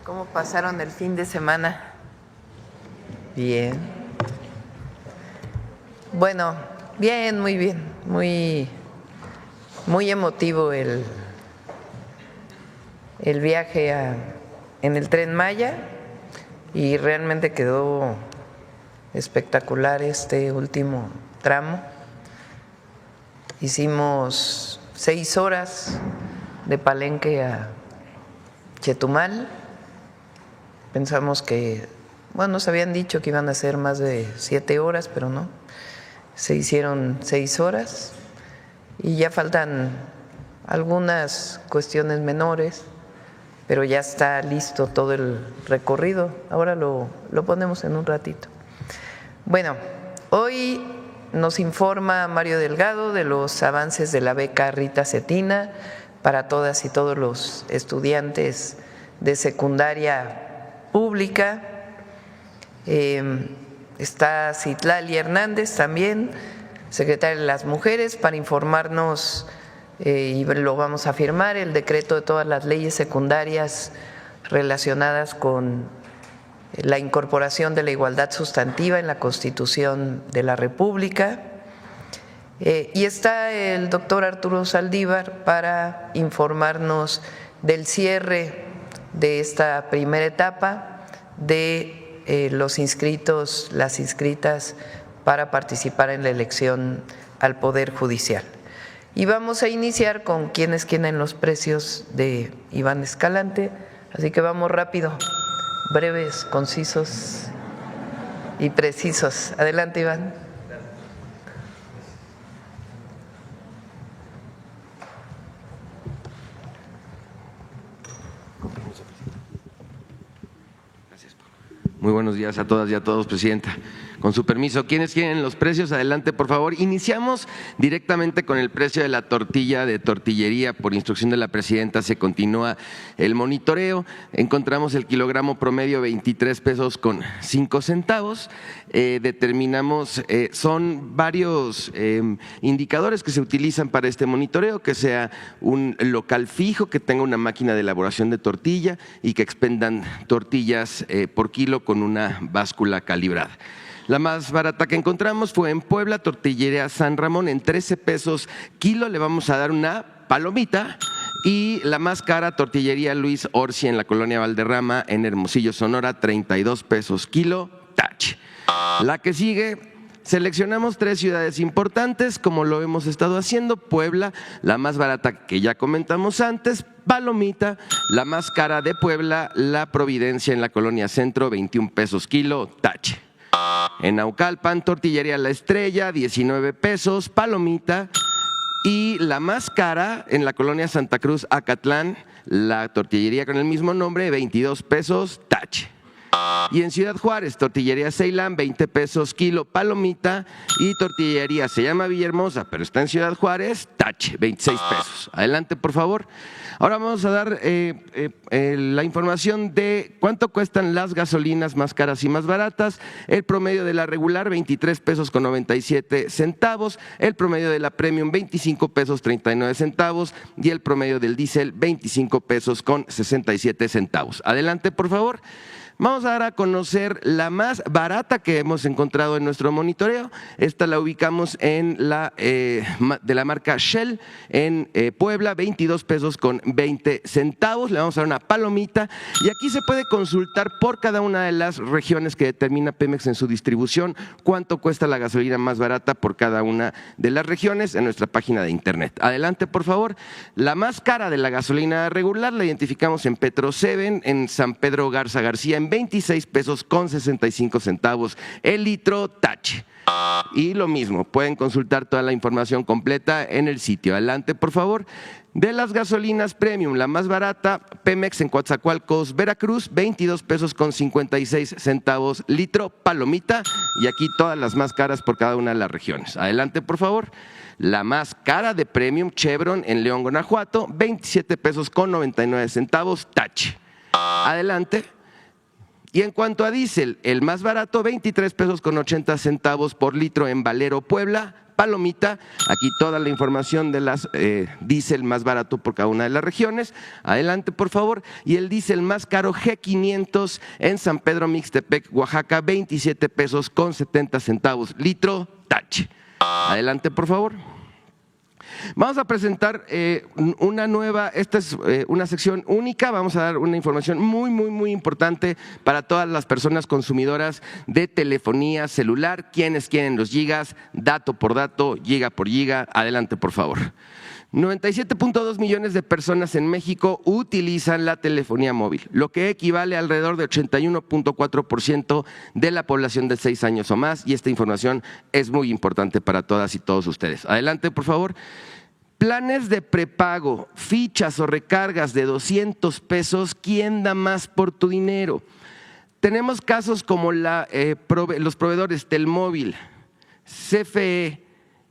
¿Cómo pasaron el fin de semana? Bien. Bueno, bien, muy bien, muy emotivo el viaje en el Tren Maya y realmente quedó espectacular este último tramo. Hicimos 6 horas de Palenque a Chetumal. Pensamos que, bueno, nos habían dicho que iban a ser más de 7 horas, pero no, se hicieron 6 horas y ya faltan algunas cuestiones menores, pero ya está listo todo el recorrido. Ahora lo ponemos en un ratito. Bueno, hoy nos informa Mario Delgado de los avances de la beca Rita Cetina para todas y todos los estudiantes de secundaria pública. Está Citlali Hernández también, secretaria de las Mujeres, para informarnos, y lo vamos a firmar, el decreto de todas las leyes secundarias relacionadas con la incorporación de la igualdad sustantiva en la Constitución de la República. Y está el doctor Arturo Saldívar para informarnos del cierre de esta primera etapa de los inscritos, las inscritas para participar en la elección al Poder Judicial. Y vamos a iniciar con quiénes quieren los precios de Iván Escalante, así que vamos rápido, breves, concisos y precisos. Adelante, Iván. Muy buenos días a todas y a todos, Presidenta. Con su permiso, ¿quiénes quieren los precios? Adelante, por favor. Iniciamos directamente con el precio de la tortilla de tortillería. Por instrucción de la Presidenta se continúa el monitoreo. Encontramos el kilogramo promedio 23 pesos con 5 centavos. Determinamos, son varios indicadores que se utilizan para este monitoreo, que sea un local fijo, que tenga una máquina de elaboración de tortilla y que expendan tortillas por kilo con una báscula calibrada. La más barata que encontramos fue en Puebla, Tortillería San Ramón, en 13 pesos kilo. Le vamos a dar una palomita. Y la más cara, Tortillería Luis Orsi, en la colonia Valderrama, en Hermosillo, Sonora, 32 pesos kilo, tache. La que sigue, seleccionamos 3 ciudades importantes, como lo hemos estado haciendo. Puebla, la más barata que ya comentamos antes, palomita. La más cara de Puebla, La Providencia, en la colonia Centro, 21 pesos kilo, tache. En Naucalpan, Tortillería La Estrella, 19 pesos, palomita. Y la más cara, en la colonia Santa Cruz, Acatlán, la tortillería con el mismo nombre, 22 pesos, tache. Y en Ciudad Juárez, Tortillería Ceilán, 20 pesos kilo, palomita. Y Tortillería se llama Villahermosa, pero está en Ciudad Juárez, tache, 26 pesos. Adelante, por favor. Ahora vamos a dar la información de cuánto cuestan las gasolinas más caras y más baratas. El promedio de la regular, 23 pesos con 97 centavos. El promedio de la premium, 25 pesos 39 centavos. Y el promedio del diésel, 25 pesos con 67 centavos. Adelante, por favor. Vamos a dar a conocer la más barata que hemos encontrado en nuestro monitoreo. Esta la ubicamos en de la marca Shell en Puebla, 22 pesos con 20 centavos. Le vamos a dar una palomita y aquí se puede consultar por cada una de las regiones que determina Pemex en su distribución cuánto cuesta la gasolina más barata por cada una de las regiones en nuestra página de internet. Adelante, por favor. La más cara de la gasolina regular la identificamos en Petro 7, en San Pedro Garza García, en 26 pesos con 65 centavos el litro, tache. Y lo mismo, pueden consultar toda la información completa en el sitio. Adelante, por favor. De las gasolinas premium, la más barata, Pemex en Coatzacoalcos, Veracruz, 22 pesos con 56 centavos litro, palomita. Y aquí todas las más caras por cada una de las regiones. Adelante, por favor. La más cara de premium, Chevron en León, Guanajuato, 27 pesos con 99 centavos, tache. Adelante. Y en cuanto a diésel, el más barato, 23 pesos con 80 centavos por litro en Valero, Puebla, palomita, aquí toda la información de las diésel más barato por cada una de las regiones. Adelante, por favor. Y el diésel más caro, G500, en San Pedro Mixtepec, Oaxaca, 27 pesos con 70 centavos litro, tache. Adelante, por favor. Vamos a presentar una nueva, esta es una sección única, vamos a dar una información muy importante para todas las personas consumidoras de telefonía celular, quienes quieren los gigas, dato por dato, giga por giga. Adelante, por favor. 97.2 millones de personas en México utilizan la telefonía móvil, lo que equivale a alrededor de 81.4% de la población de 6 años o más, y esta información es muy importante para todas y todos ustedes. Adelante, por favor. Planes de prepago, fichas o recargas de 200 pesos, ¿quién da más por tu dinero? Tenemos casos como los proveedores Telmóvil, CFE,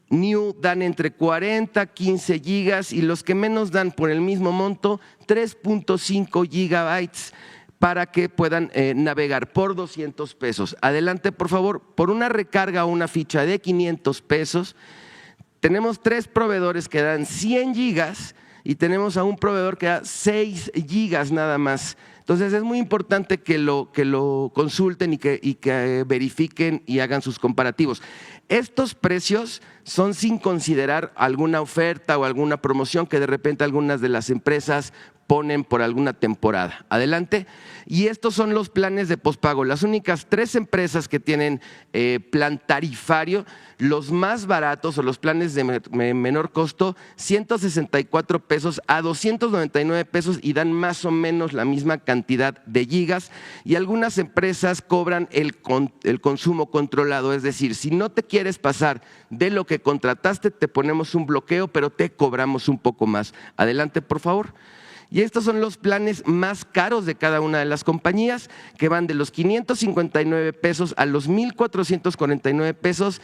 New dan entre 40 a 15 gigas y los que menos dan por el mismo monto 3.5 gigabytes para que puedan navegar por 200 pesos. Adelante, por favor. Por una recarga o una ficha de 500 pesos, tenemos 3 proveedores que dan 100 gigas y tenemos a un proveedor que da 6 gigas nada más. Entonces es muy importante que lo consulten y que verifiquen y hagan sus comparativos. Estos precios son sin considerar alguna oferta o alguna promoción que de repente algunas de las empresas ponen por alguna temporada. Adelante. Y estos son los planes de pospago. Las únicas 3 empresas que tienen plan tarifario, los más baratos o los planes de menor costo, 164 pesos a 299 pesos y dan más o menos la misma cantidad de gigas. Y algunas empresas cobran el consumo controlado, es decir, si no te quieres pasar de lo que contrataste, te ponemos un bloqueo, pero te cobramos un poco más. Adelante, por favor. Y estos son los planes más caros de cada una de las compañías, que van de los 559 pesos a los 1,449 pesos.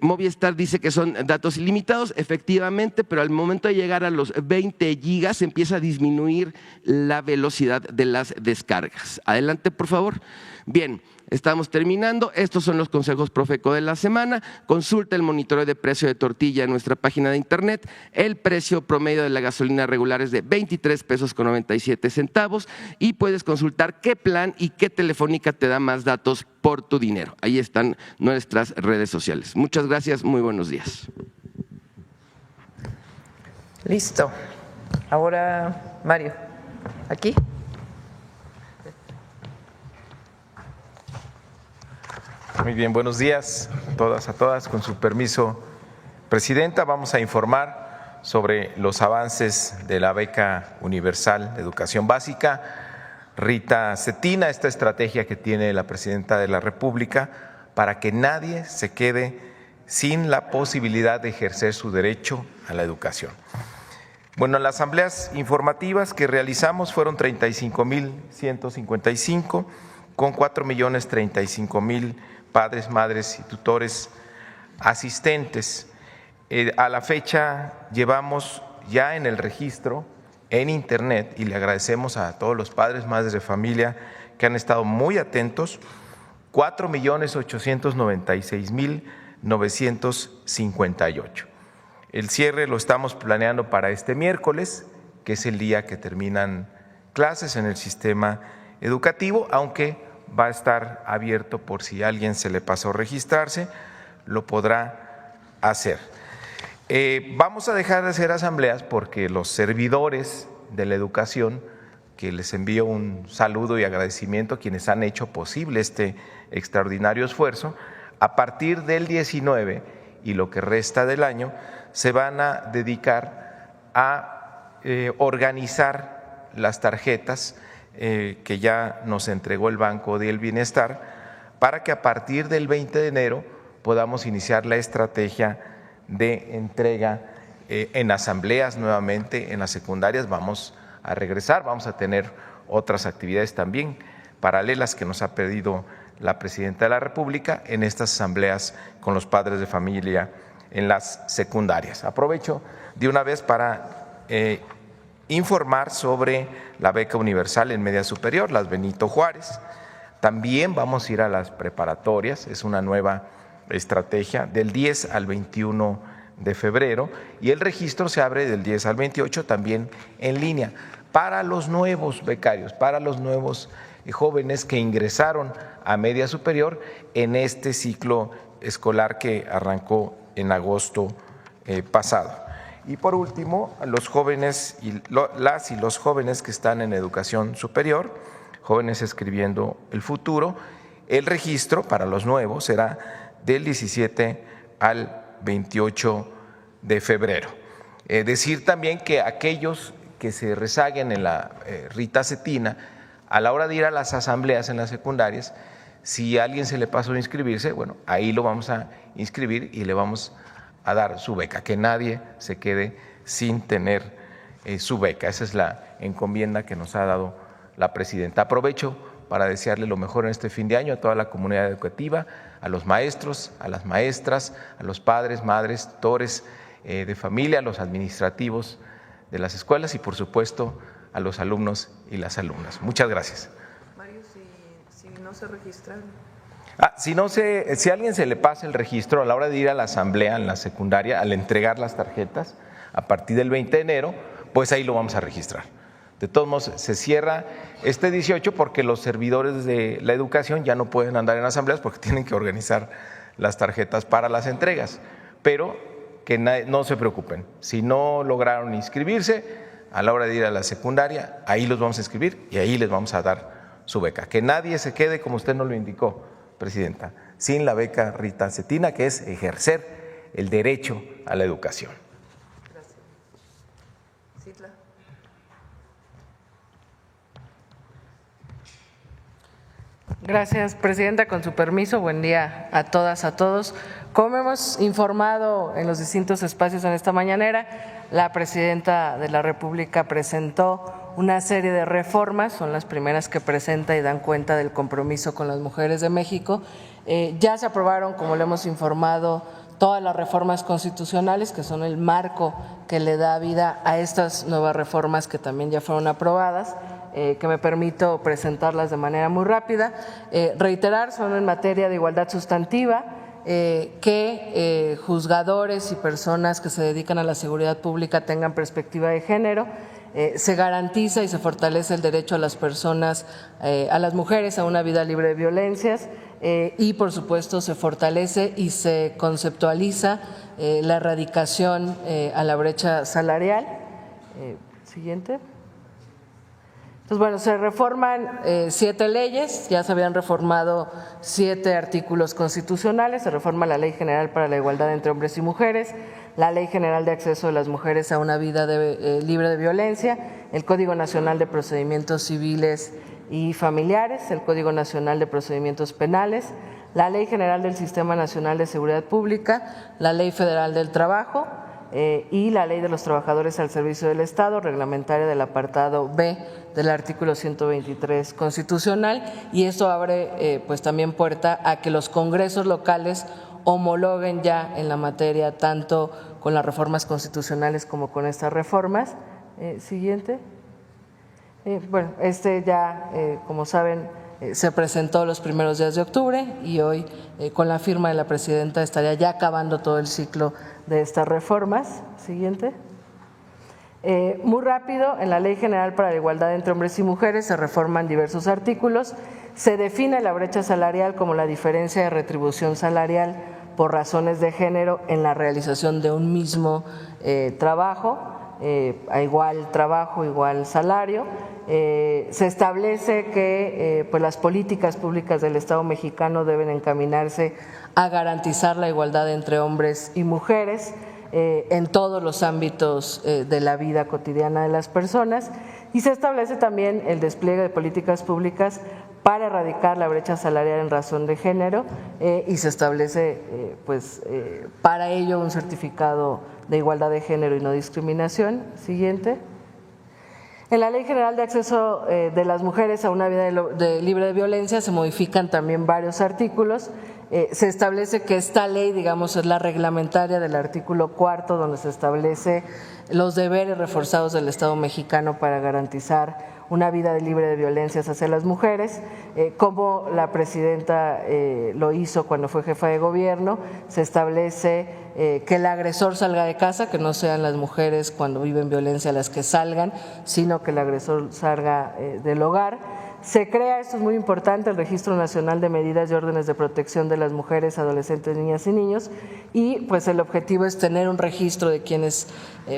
Movistar dice que son datos ilimitados, efectivamente, pero al momento de llegar a los 20 gigas empieza a disminuir la velocidad de las descargas. Adelante, por favor. Bien. Estamos terminando. Estos son los consejos Profeco de la semana. Consulta el monitoreo de precio de tortilla en nuestra página de internet. El precio promedio de la gasolina regular es de 23 pesos con 97 centavos y puedes consultar qué plan y qué telefónica te da más datos por tu dinero. Ahí están nuestras redes sociales. Muchas gracias, muy buenos días. Listo. Ahora, Mario, aquí. Muy bien, buenos días a todas. Con su permiso, Presidenta, vamos a informar sobre los avances de la beca universal de educación básica. Rita Cetina, esta estrategia que tiene la Presidenta de la República para que nadie se quede sin la posibilidad de ejercer su derecho a la educación. Bueno, las asambleas informativas que realizamos fueron 35,155 con 4,035,000 padres, madres y tutores asistentes. A la fecha llevamos ya en el registro en internet, y le agradecemos a todos los padres, madres de familia que han estado muy atentos, 4,896,958. El cierre lo estamos planeando para este miércoles, que es el día que terminan clases en el sistema educativo, aunque va a estar abierto por si a alguien se le pasó registrarse, lo podrá hacer. Vamos a dejar de hacer asambleas porque los servidores de la educación, que les envío un saludo y agradecimiento a quienes han hecho posible este extraordinario esfuerzo, a partir del 19 y lo que resta del año, se van a dedicar a organizar las tarjetas que ya nos entregó el Banco del Bienestar, para que a partir del 20 de enero podamos iniciar la estrategia de entrega en asambleas nuevamente en las secundarias. Vamos a regresar, vamos a tener otras actividades también paralelas que nos ha pedido la Presidenta de la República en estas asambleas con los padres de familia en las secundarias. Aprovecho de una vez para informar sobre la beca universal en media superior, las Benito Juárez. También vamos a ir a las preparatorias, es una nueva estrategia del 10 al 21 de febrero, y el registro se abre del 10 al 28 también en línea para los nuevos becarios, para los nuevos jóvenes que ingresaron a media superior en este ciclo escolar que arrancó en agosto pasado. Y por último, los jóvenes las y los jóvenes que están en educación superior, jóvenes escribiendo el futuro, el registro para los nuevos será del 17 al 28 de febrero. Decir también que aquellos que se rezaguen en la Rita Cetina, a la hora de ir a las asambleas en las secundarias, si a alguien se le pasó a inscribirse, bueno, ahí lo vamos a inscribir y le vamos a dar su beca, que nadie se quede sin tener su beca. Esa es la encomienda que nos ha dado la presidenta. Aprovecho para desearle lo mejor en este fin de año a toda la comunidad educativa, a los maestros, a las maestras, a los padres, madres, tutores de familia, a los administrativos de las escuelas y, por supuesto, a los alumnos y las alumnas. Muchas gracias. Mario, si no se registraron. Si a alguien se le pasa el registro a la hora de ir a la asamblea en la secundaria, al entregar las tarjetas a partir del 20 de enero, pues ahí lo vamos a registrar. De todos modos, se cierra este 18 porque los servidores de la educación ya no pueden andar en asambleas porque tienen que organizar las tarjetas para las entregas. Pero que no se preocupen, si no lograron inscribirse, a la hora de ir a la secundaria, ahí los vamos a inscribir y ahí les vamos a dar su beca. Que nadie se quede, como usted nos lo indicó, presidenta, sin la beca Rita Cetina, que es ejercer el derecho a la educación. Gracias. Citla. Gracias, presidenta. Con su permiso, buen día a todas, a todos. Como hemos informado en los distintos espacios en esta mañanera, la presidenta de la República presentó una serie de reformas, son las primeras que presenta y dan cuenta del compromiso con las mujeres de México. Ya se aprobaron, como le hemos informado, todas las reformas constitucionales, que son el marco que le da vida a estas nuevas reformas que también ya fueron aprobadas. Que me permito presentarlas de manera muy rápida. Reiterar, son en materia de igualdad sustantiva, que juzgadores y personas que se dedican a la seguridad pública tengan perspectiva de género. Se garantiza y se fortalece el derecho a las personas, a las mujeres, a una vida libre de violencias, y por supuesto se fortalece y se conceptualiza la erradicación a la brecha salarial. Siguiente. Entonces, bueno, se reforman 7 leyes, ya se habían reformado 7 artículos constitucionales, se reforma la Ley General para la Igualdad entre Hombres y Mujeres, la Ley General de Acceso de las Mujeres a una Vida libre de Violencia, el Código Nacional de Procedimientos Civiles y Familiares, el Código Nacional de Procedimientos Penales, la Ley General del Sistema Nacional de Seguridad Pública, la Ley Federal del Trabajo, y la Ley de los Trabajadores al Servicio del Estado, reglamentaria del apartado B del artículo 123 constitucional, y esto abre pues también puerta a que los congresos locales homologuen ya en la materia tanto con las reformas constitucionales como con estas reformas. Siguiente. Bueno, ya, como saben, se presentó los primeros días de octubre y hoy, con la firma de la presidenta, estaría ya acabando todo el ciclo de estas reformas. Siguiente. Muy rápido, en la Ley General para la Igualdad entre Hombres y Mujeres se reforman diversos artículos. Se define la brecha salarial como la diferencia de retribución salarial por razones de género en la realización de un mismo trabajo, a igual trabajo, igual salario. Se establece que pues las políticas públicas del Estado mexicano deben encaminarse a garantizar la igualdad entre hombres y mujeres en todos los ámbitos de la vida cotidiana de las personas, y se establece también el despliegue de políticas públicas para erradicar la brecha salarial en razón de género, y se establece para ello un certificado de igualdad de género y no discriminación. Siguiente. En la Ley General de Acceso de las Mujeres a una Vida libre de Violencia se modifican también varios artículos. Se establece que esta ley, digamos, es la reglamentaria del artículo 4, donde se establece los deberes reforzados del Estado mexicano para garantizar una vida libre de violencias hacia las mujeres, como la presidenta lo hizo cuando fue jefa de gobierno. Se establece que el agresor salga de casa, que no sean las mujeres cuando viven violencia las que salgan, sino que el agresor salga del hogar. Se crea, esto es muy importante, el Registro Nacional de Medidas y Órdenes de Protección de las Mujeres, Adolescentes, Niñas y Niños, y pues el objetivo es tener un registro de quienes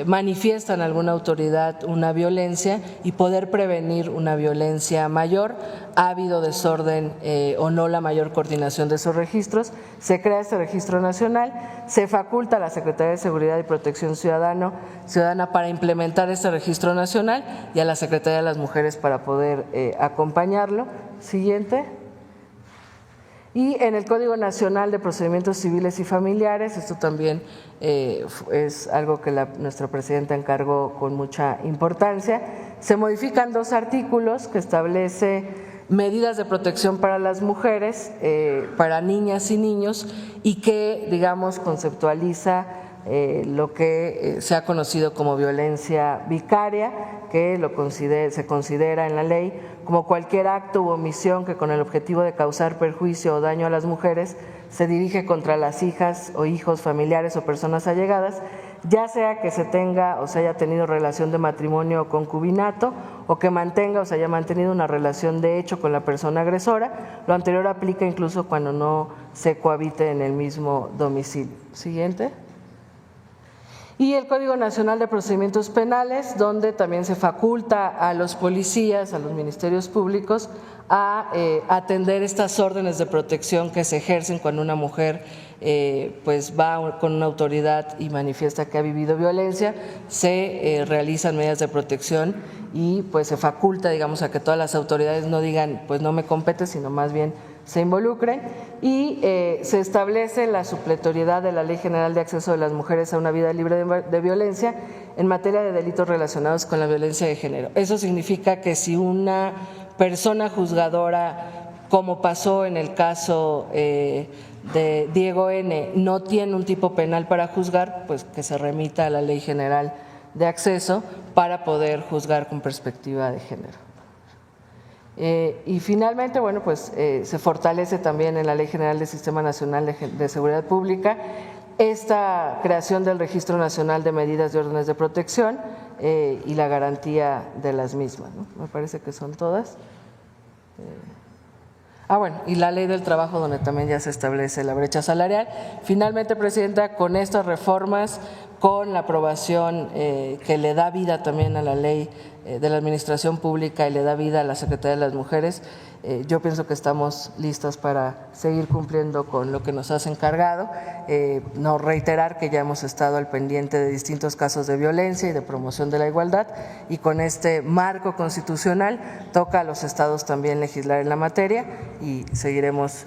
manifiestan a alguna autoridad una violencia y poder prevenir una violencia mayor. Ha habido desorden o no la mayor coordinación de esos registros. Se crea este registro nacional, se faculta a la Secretaría de Seguridad y Protección Ciudadana para implementar este registro nacional y a la Secretaría de las Mujeres para poder acompañarlo. Siguiente. Y en el Código Nacional de Procedimientos Civiles y Familiares, esto también es algo que nuestra presidenta encargó con mucha importancia, se modifican 2 artículos que establece medidas de protección para las mujeres, para niñas y niños, y que, digamos, conceptualiza lo que se ha conocido como violencia vicaria, que se considera en la ley como cualquier acto u omisión que con el objetivo de causar perjuicio o daño a las mujeres se dirige contra las hijas o hijos, familiares o personas allegadas, ya sea que se tenga o se haya tenido relación de matrimonio o concubinato, o que mantenga o se haya mantenido una relación de hecho con la persona agresora. Lo anterior aplica incluso cuando no se cohabite en el mismo domicilio. Siguiente. Y el Código Nacional de Procedimientos Penales, donde también se faculta a los policías, a los ministerios públicos, a atender estas órdenes de protección que se ejercen cuando una mujer pues va con una autoridad y manifiesta que ha vivido violencia. Se realizan medidas de protección y pues se faculta, digamos, a que todas las autoridades no digan pues no me compete, sino más bien se involucren, y se establece la supletoriedad de la Ley General de Acceso de las Mujeres a una vida libre de violencia en materia de delitos relacionados con la violencia de género. Eso significa que si una persona juzgadora, como pasó en el caso de Diego N., no tiene un tipo penal para juzgar, pues que se remita a la Ley General de Acceso para poder juzgar con perspectiva de género. Y finalmente, bueno, pues se fortalece también en la Ley General del Sistema Nacional de Seguridad Pública esta creación del Registro Nacional de Medidas y Órdenes de Protección y la garantía de las mismas, ¿no? Me parece que son todas. Bueno, y la Ley del Trabajo, donde también ya se establece la brecha salarial. Finalmente, Presidenta, con estas reformas, con la aprobación que le da vida también a la Ley de la Administración Pública y le da vida a la Secretaría de las Mujeres, yo pienso que estamos listas para seguir cumpliendo con lo que nos has encargado. No reiterar que ya hemos estado al pendiente de distintos casos de violencia y de promoción de la igualdad, y con este marco constitucional toca a los estados también legislar en la materia, y seguiremos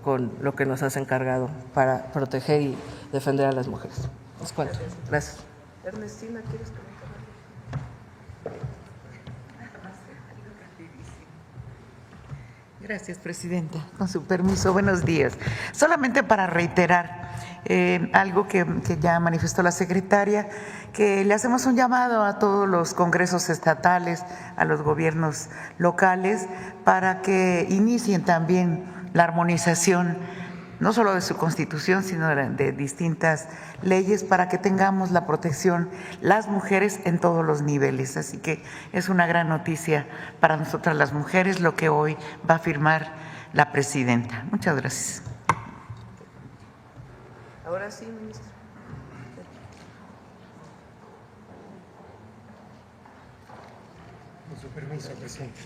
con lo que nos has encargado para proteger y defender a las mujeres. Les cuento. Gracias. Ernestina, ¿quieres comentar? Gracias, Presidenta. Con su permiso, buenos días. Solamente para reiterar algo que ya manifestó la secretaria, que le hacemos un llamado a todos los congresos estatales, a los gobiernos locales, para que inicien también la armonización no solo de su Constitución, sino de distintas leyes, para que tengamos la protección las mujeres en todos los niveles. Así que es una gran noticia para nosotras las mujeres lo que hoy va a firmar la presidenta. Muchas gracias. Ahora sí, ministro. Con su permiso, presidente.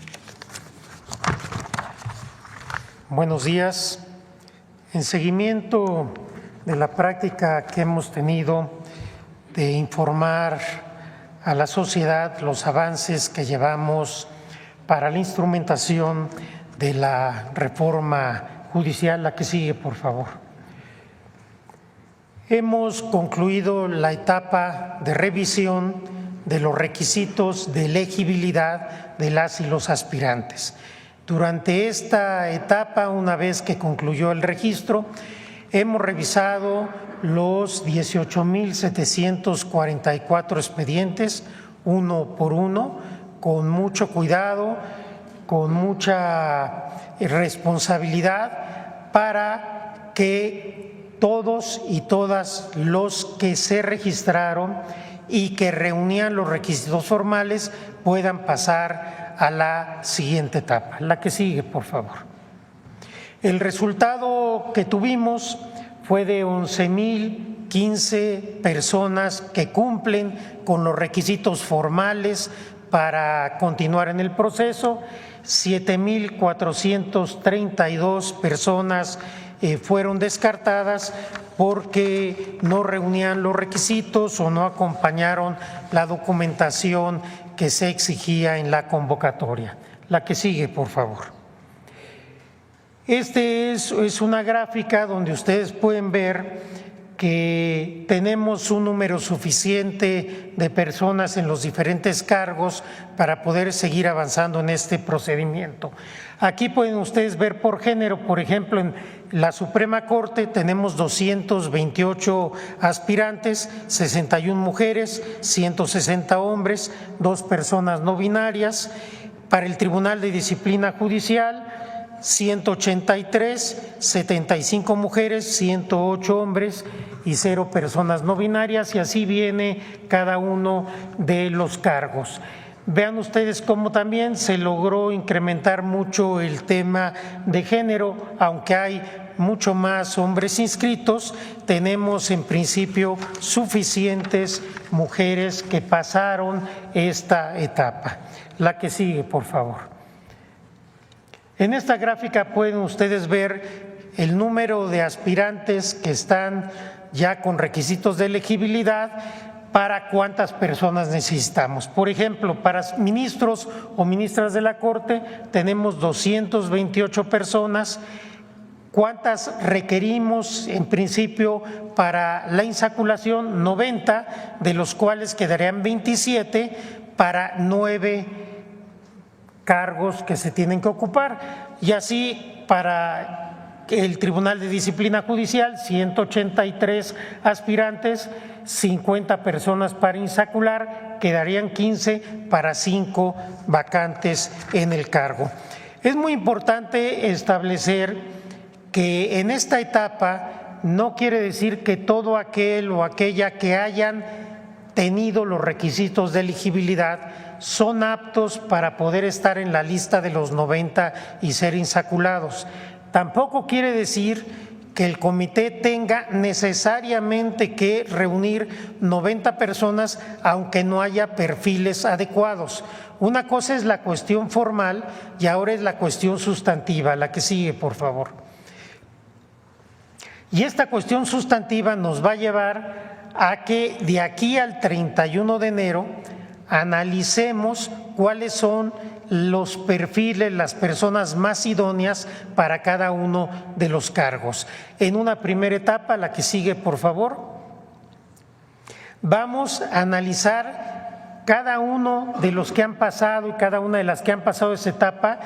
Buenos días. En seguimiento de la práctica que hemos tenido de informar a la sociedad los avances que llevamos para la instrumentación de la reforma judicial, la que sigue, por favor. Hemos concluido la etapa de revisión de los requisitos de elegibilidad de las y los aspirantes. Durante esta etapa, una vez que concluyó el registro, hemos revisado los 18,744 expedientes uno por uno, con mucho cuidado, con mucha responsabilidad, para que todos y todas los que se registraron y que reunían los requisitos formales puedan pasar a la siguiente etapa. La que sigue, por favor. El resultado que tuvimos fue de 11,015 personas que cumplen con los requisitos formales para continuar en el proceso. 7,432 personas fueron descartadas porque no reunían los requisitos o no acompañaron la documentación que se exigía en la convocatoria. La que sigue, por favor. Es una gráfica donde ustedes pueden ver que tenemos un número suficiente de personas en los diferentes cargos para poder seguir avanzando en este procedimiento. Aquí pueden ustedes ver por género, por ejemplo, en la Suprema Corte tenemos 228 aspirantes, 61 mujeres, 160 hombres, 2 personas no binarias. Para el Tribunal de Disciplina Judicial, 183, 75 mujeres, 108 hombres y 0 personas no binarias, y así viene cada uno de los cargos. Vean ustedes cómo también se logró incrementar mucho el tema de género, aunque hay mucho más hombres inscritos, tenemos en principio suficientes mujeres que pasaron esta etapa. La que sigue, por favor. En esta gráfica pueden ustedes ver el número de aspirantes que están ya con requisitos de elegibilidad para cuántas personas necesitamos. Por ejemplo, para ministros o ministras de la Corte tenemos 228 personas. ¿Cuántas requerimos en principio para la insaculación? 90, de los cuales quedarían 27 para 9 cargos que se tienen que ocupar, y así para el Tribunal de Disciplina Judicial, 183 aspirantes, 50 personas para insacular, quedarían 15 para 5 vacantes en el cargo. Es muy importante establecer que en esta etapa no quiere decir que todo aquel o aquella que hayan tenido los requisitos de elegibilidad son aptos para poder estar en la lista de los 90 y ser insaculados. Tampoco quiere decir que el comité tenga necesariamente que reunir 90 personas aunque no haya perfiles adecuados. Una cosa es la cuestión formal y ahora es la cuestión sustantiva. La que sigue, por favor. Y esta cuestión sustantiva nos va a llevar a que de aquí al 31 de enero analicemos cuáles son los perfiles, las personas más idóneas para cada uno de los cargos. En una primera etapa, la que sigue, por favor, vamos a analizar cada uno de los que han pasado y cada una de las que han pasado esa etapa,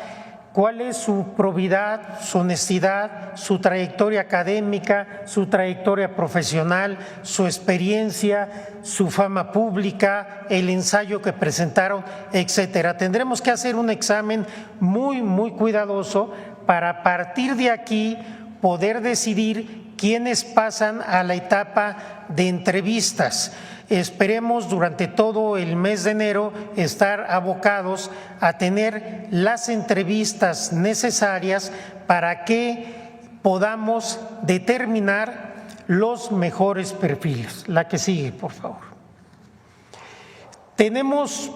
cuál es su probidad, su honestidad, su trayectoria académica, su trayectoria profesional, su experiencia, su fama pública, el ensayo que presentaron, etcétera. Tendremos que hacer un examen muy cuidadoso para a partir de aquí poder decidir quiénes pasan a la etapa de entrevistas. Esperemos durante todo el mes de enero estar abocados a tener las entrevistas necesarias para que podamos determinar los mejores perfiles. La que sigue, por favor. Tenemos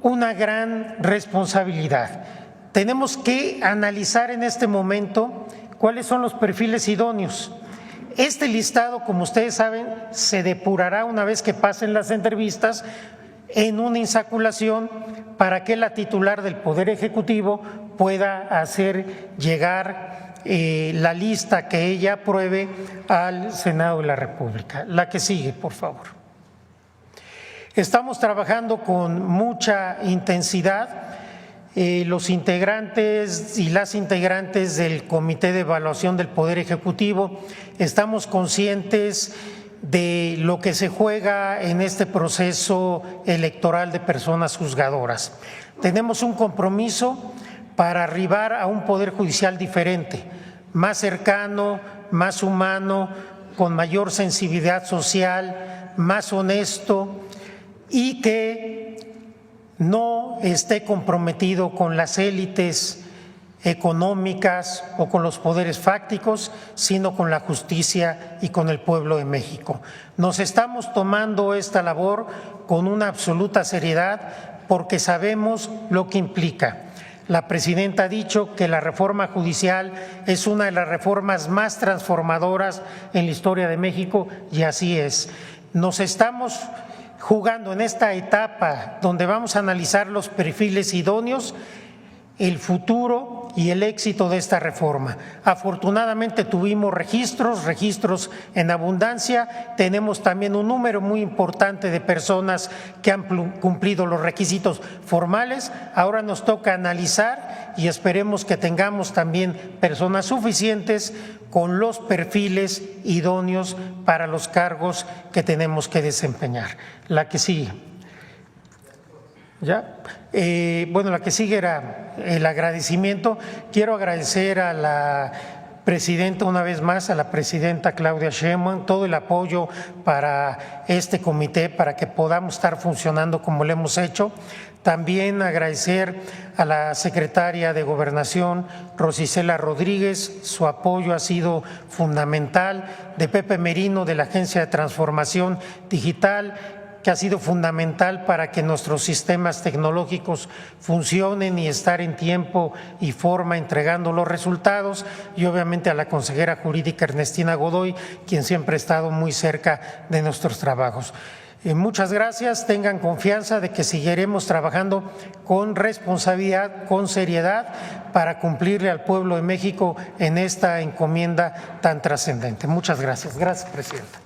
una gran responsabilidad. Tenemos que analizar en este momento cuáles son los perfiles idóneos. Este listado, como ustedes saben, se depurará una vez que pasen las entrevistas en una insaculación para que la titular del Poder Ejecutivo pueda hacer llegar la lista que ella apruebe al Senado de la República. La que sigue, por favor. Estamos trabajando con mucha intensidad. Los integrantes y las integrantes del Comité de Evaluación del Poder Ejecutivo estamos conscientes de lo que se juega en este proceso electoral de personas juzgadoras. tenemos un compromiso para arribar a un poder judicial diferente, más cercano, más humano, con mayor sensibilidad social, más honesto y que no esté comprometido con las élites económicas o con los poderes fácticos, sino con la justicia y con el pueblo de México. Nos estamos tomando esta labor con una absoluta seriedad porque sabemos lo que implica. La presidenta ha dicho que la reforma judicial es una de las reformas más transformadoras en la historia de México y así es. Nos estamos jugando en esta etapa donde vamos a analizar los perfiles idóneos, el futuro y el éxito de esta reforma. Afortunadamente tuvimos registros en abundancia, tenemos también un número muy importante de personas que han cumplido los requisitos formales. Ahora nos toca analizar y esperemos que tengamos también personas suficientes con los perfiles idóneos para los cargos que tenemos que desempeñar. La que sigue. ¿Ya? Bueno, la que sigue era el agradecimiento. Quiero agradecer a la presidenta una vez más, a la presidenta Claudia Sheinbaum, todo el apoyo para este comité, para que podamos estar funcionando como lo hemos hecho. También agradecer a la secretaria de Gobernación, Rosicela Rodríguez, su apoyo ha sido fundamental, de Pepe Merino, de la Agencia de Transformación Digital, que ha sido fundamental para que nuestros sistemas tecnológicos funcionen y estar en tiempo y forma entregando los resultados, y obviamente a la consejera jurídica Ernestina Godoy, quien siempre ha estado muy cerca de nuestros trabajos. Muchas gracias, tengan confianza de que seguiremos trabajando con responsabilidad, con seriedad, para cumplirle al pueblo de México en esta encomienda tan trascendente. Muchas gracias. Gracias, presidenta.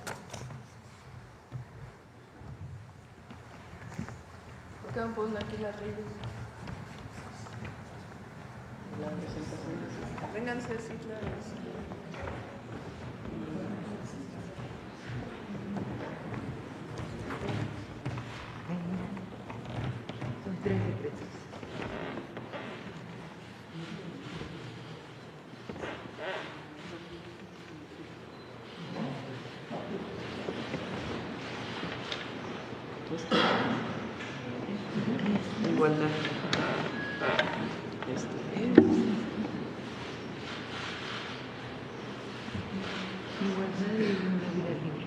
Igualdad. Igualdad y una vida libre.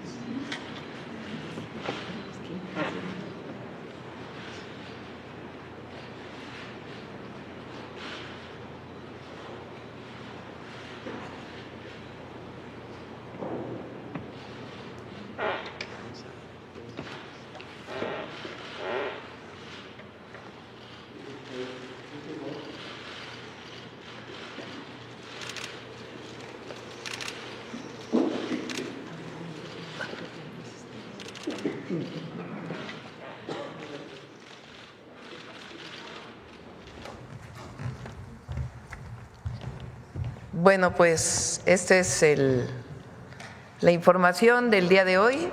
Bueno, pues esta es la información del día de hoy,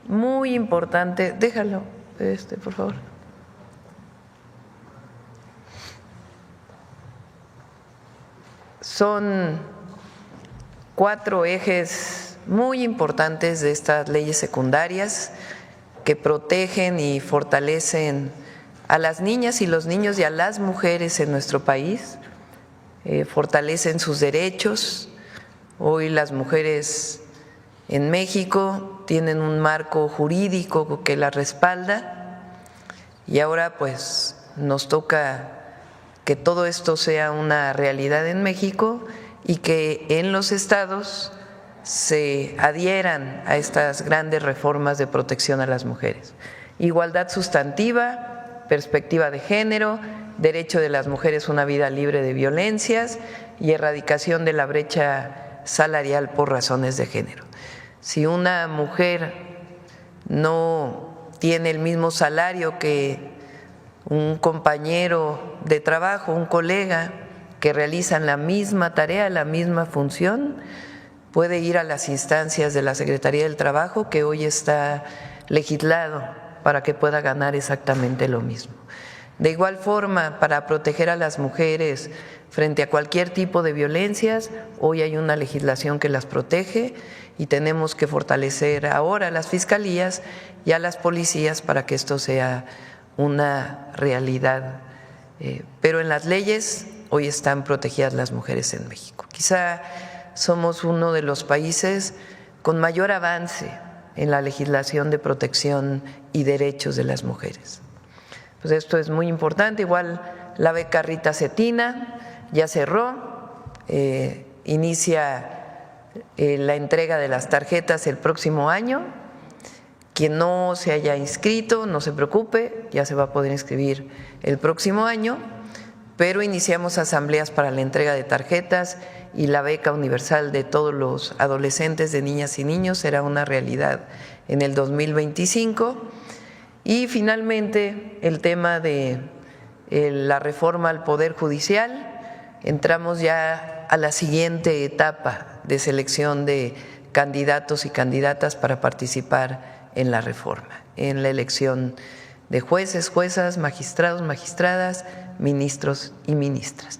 muy importante. Déjalo, por favor. Son 4 ejes muy importantes de estas leyes secundarias que protegen y fortalecen a las niñas y los niños y a las mujeres en nuestro país. Fortalecen sus derechos. Hoy las mujeres en México tienen un marco jurídico que las respalda y ahora pues nos toca que todo esto sea una realidad en México y que en los estados se adhieran a estas grandes reformas de protección a las mujeres. Igualdad sustantiva, perspectiva de género, derecho de las mujeres a una vida libre de violencias y erradicación de la brecha salarial por razones de género. Si una mujer no tiene el mismo salario que un compañero de trabajo, un colega que realizan la misma tarea, la misma función, puede ir a las instancias de la Secretaría del Trabajo, que hoy está legislado para que pueda ganar exactamente lo mismo. De igual forma, para proteger a las mujeres frente a cualquier tipo de violencias, hoy hay una legislación que las protege y tenemos que fortalecer ahora a las fiscalías y a las policías para que esto sea una realidad. Pero en las leyes hoy están protegidas las mujeres en México. Quizá somos uno de los países con mayor avance en la legislación de protección y derechos de las mujeres. Pues esto es muy importante. Igual la beca Rita Cetina ya cerró, inicia la entrega de las tarjetas el próximo año. Quien no se haya inscrito, no se preocupe, ya se va a poder inscribir el próximo año, pero iniciamos asambleas para la entrega de tarjetas y la beca universal de todos los adolescentes, de niñas y niños, será una realidad en el 2025. Y finalmente el tema de la reforma al Poder Judicial, entramos ya a la siguiente etapa de selección de candidatos y candidatas para participar en la reforma, en la elección de jueces, juezas, magistrados, magistradas, ministros y ministras.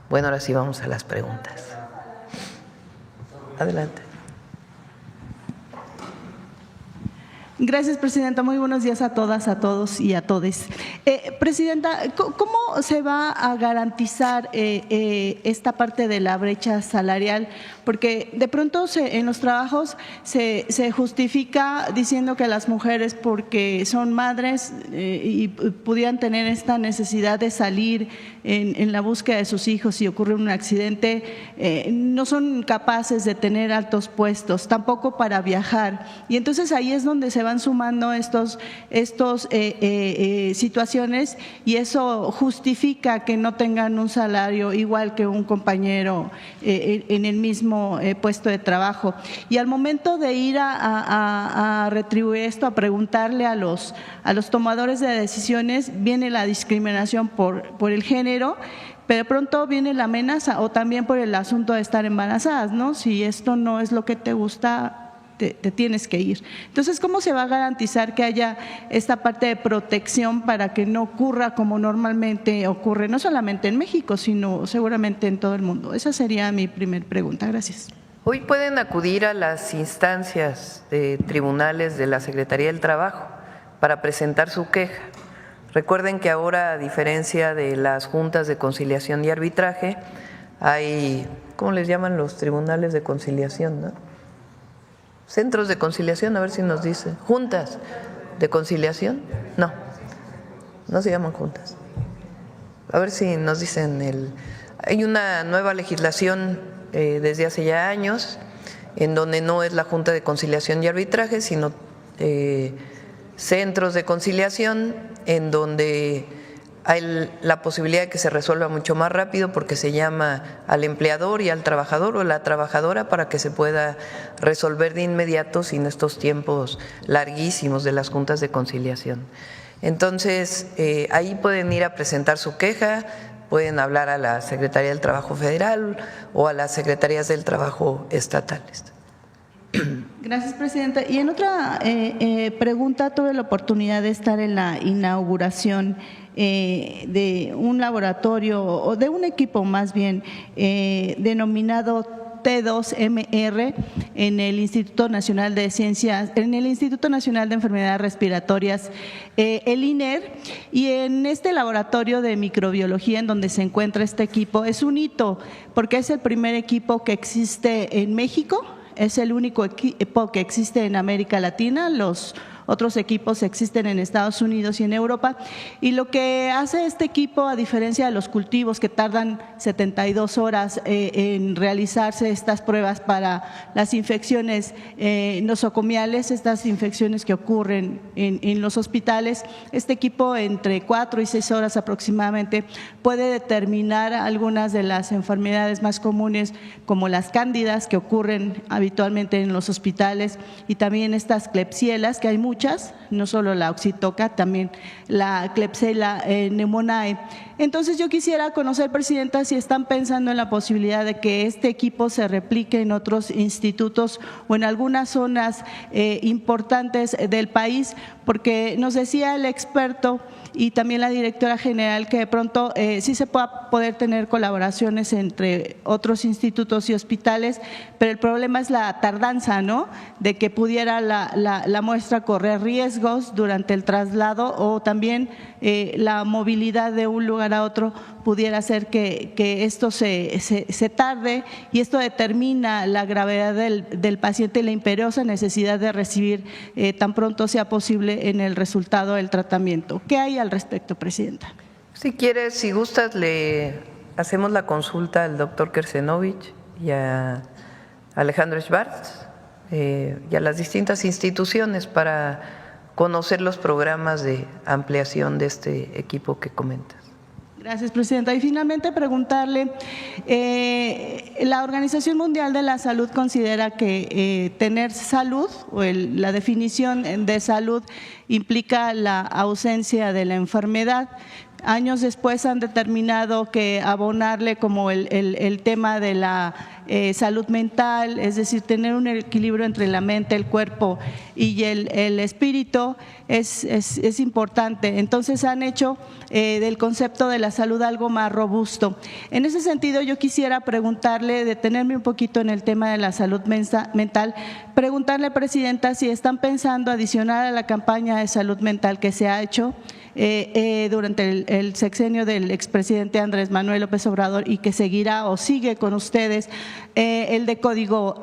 Bueno, ahora sí vamos a las preguntas. Adelante. Gracias, Presidenta. Muy buenos días a todas, a todos y a todes. Presidenta, ¿cómo se va a garantizar esta parte de la brecha salarial? Porque de pronto en los trabajos se justifica diciendo que las mujeres, porque son madres y pudieran tener esta necesidad de salir en la búsqueda de sus hijos si ocurre un accidente, no son capaces de tener altos puestos, tampoco para viajar. Y entonces ahí es donde se van sumando estos situaciones, y eso justifica que no tengan un salario igual que un compañero en el mismo puesto de trabajo. Y al momento de ir a retribuir esto, a preguntarle a los tomadores de decisiones, viene la discriminación por el género, pero de pronto viene la amenaza, o también por el asunto de estar embarazadas, ¿no? Si esto no es lo que te gusta, te tienes que ir. Entonces, ¿cómo se va a garantizar que haya esta parte de protección para que no ocurra como normalmente ocurre, no solamente en México, sino seguramente en todo el mundo? Esa sería mi primer pregunta. Gracias. Hoy pueden acudir a las instancias de tribunales de la Secretaría del Trabajo para presentar su queja. Recuerden que ahora, a diferencia de las juntas de conciliación y arbitraje, hay, ¿cómo les llaman los tribunales de conciliación, no? Centros de conciliación, a ver si nos dice. ¿Juntas de conciliación? No, no se llaman juntas. A ver si nos dicen. Hay una nueva legislación desde hace ya años en donde no es la Junta de Conciliación y Arbitraje, sino centros de conciliación en donde hay la posibilidad de que se resuelva mucho más rápido, porque se llama al empleador y al trabajador o la trabajadora para que se pueda resolver de inmediato sin estos tiempos larguísimos de las juntas de conciliación. Entonces, ahí pueden ir a presentar su queja, pueden hablar a la Secretaría del Trabajo Federal o a las Secretarías del Trabajo estatales. Gracias, Presidenta. Y en otra pregunta, tuve la oportunidad de estar en la inauguración de un laboratorio, o de un equipo más bien, denominado T2MR en el Instituto Nacional de Ciencias, en el Instituto Nacional de Enfermedades Respiratorias, el INER, y en este laboratorio de microbiología en donde se encuentra este equipo es un hito, porque es el primer equipo que existe en México. Es el único equipo que existe en América Latina, los otros equipos existen en Estados Unidos y en Europa, y lo que hace este equipo, a diferencia de los cultivos que tardan 72 horas en realizarse estas pruebas para las infecciones nosocomiales, estas infecciones que ocurren en los hospitales, este equipo entre 4 y 6 horas aproximadamente puede determinar algunas de las enfermedades más comunes, como las cándidas que ocurren habitualmente en los hospitales, y también estas klebsielas, que hay muchas muchas, no solo la oxitoca, también la Klebsiella pneumoniae. Entonces yo quisiera conocer, Presidenta, si están pensando en la posibilidad de que este equipo se replique en otros institutos o en algunas zonas importantes del país, porque nos decía el experto y también la directora general que de pronto sí se pueda poder tener colaboraciones entre otros institutos y hospitales, pero el problema es la tardanza, ¿no? De que pudiera la muestra correr riesgos durante el traslado o también la movilidad de un lugar a otro pudiera hacer que esto se tarde, y esto determina la gravedad del paciente y la imperiosa necesidad de recibir tan pronto sea posible en el resultado del tratamiento. ¿Qué hay al respecto, Presidenta? Si quieres, si gustas, le hacemos la consulta al doctor Kersenovich y a Alejandro Schwartz y a las distintas instituciones para conocer los programas de ampliación de este equipo que comentas. Gracias, Presidenta. Y finalmente preguntarle, la Organización Mundial de la Salud considera que tener salud o la definición de salud implica la ausencia de la enfermedad. Años después han determinado que abonarle como el tema de la salud mental, es decir, tener un equilibrio entre la mente, el cuerpo y el espíritu es importante. Entonces han hecho del concepto de la salud algo más robusto. En ese sentido yo quisiera preguntarle, detenerme un poquito en el tema de la salud mental, preguntarle, Presidenta, si están pensando adicionar a la campaña de salud mental que se ha hecho durante el sexenio del expresidente Andrés Manuel López Obrador y que seguirá o sigue con ustedes, el de código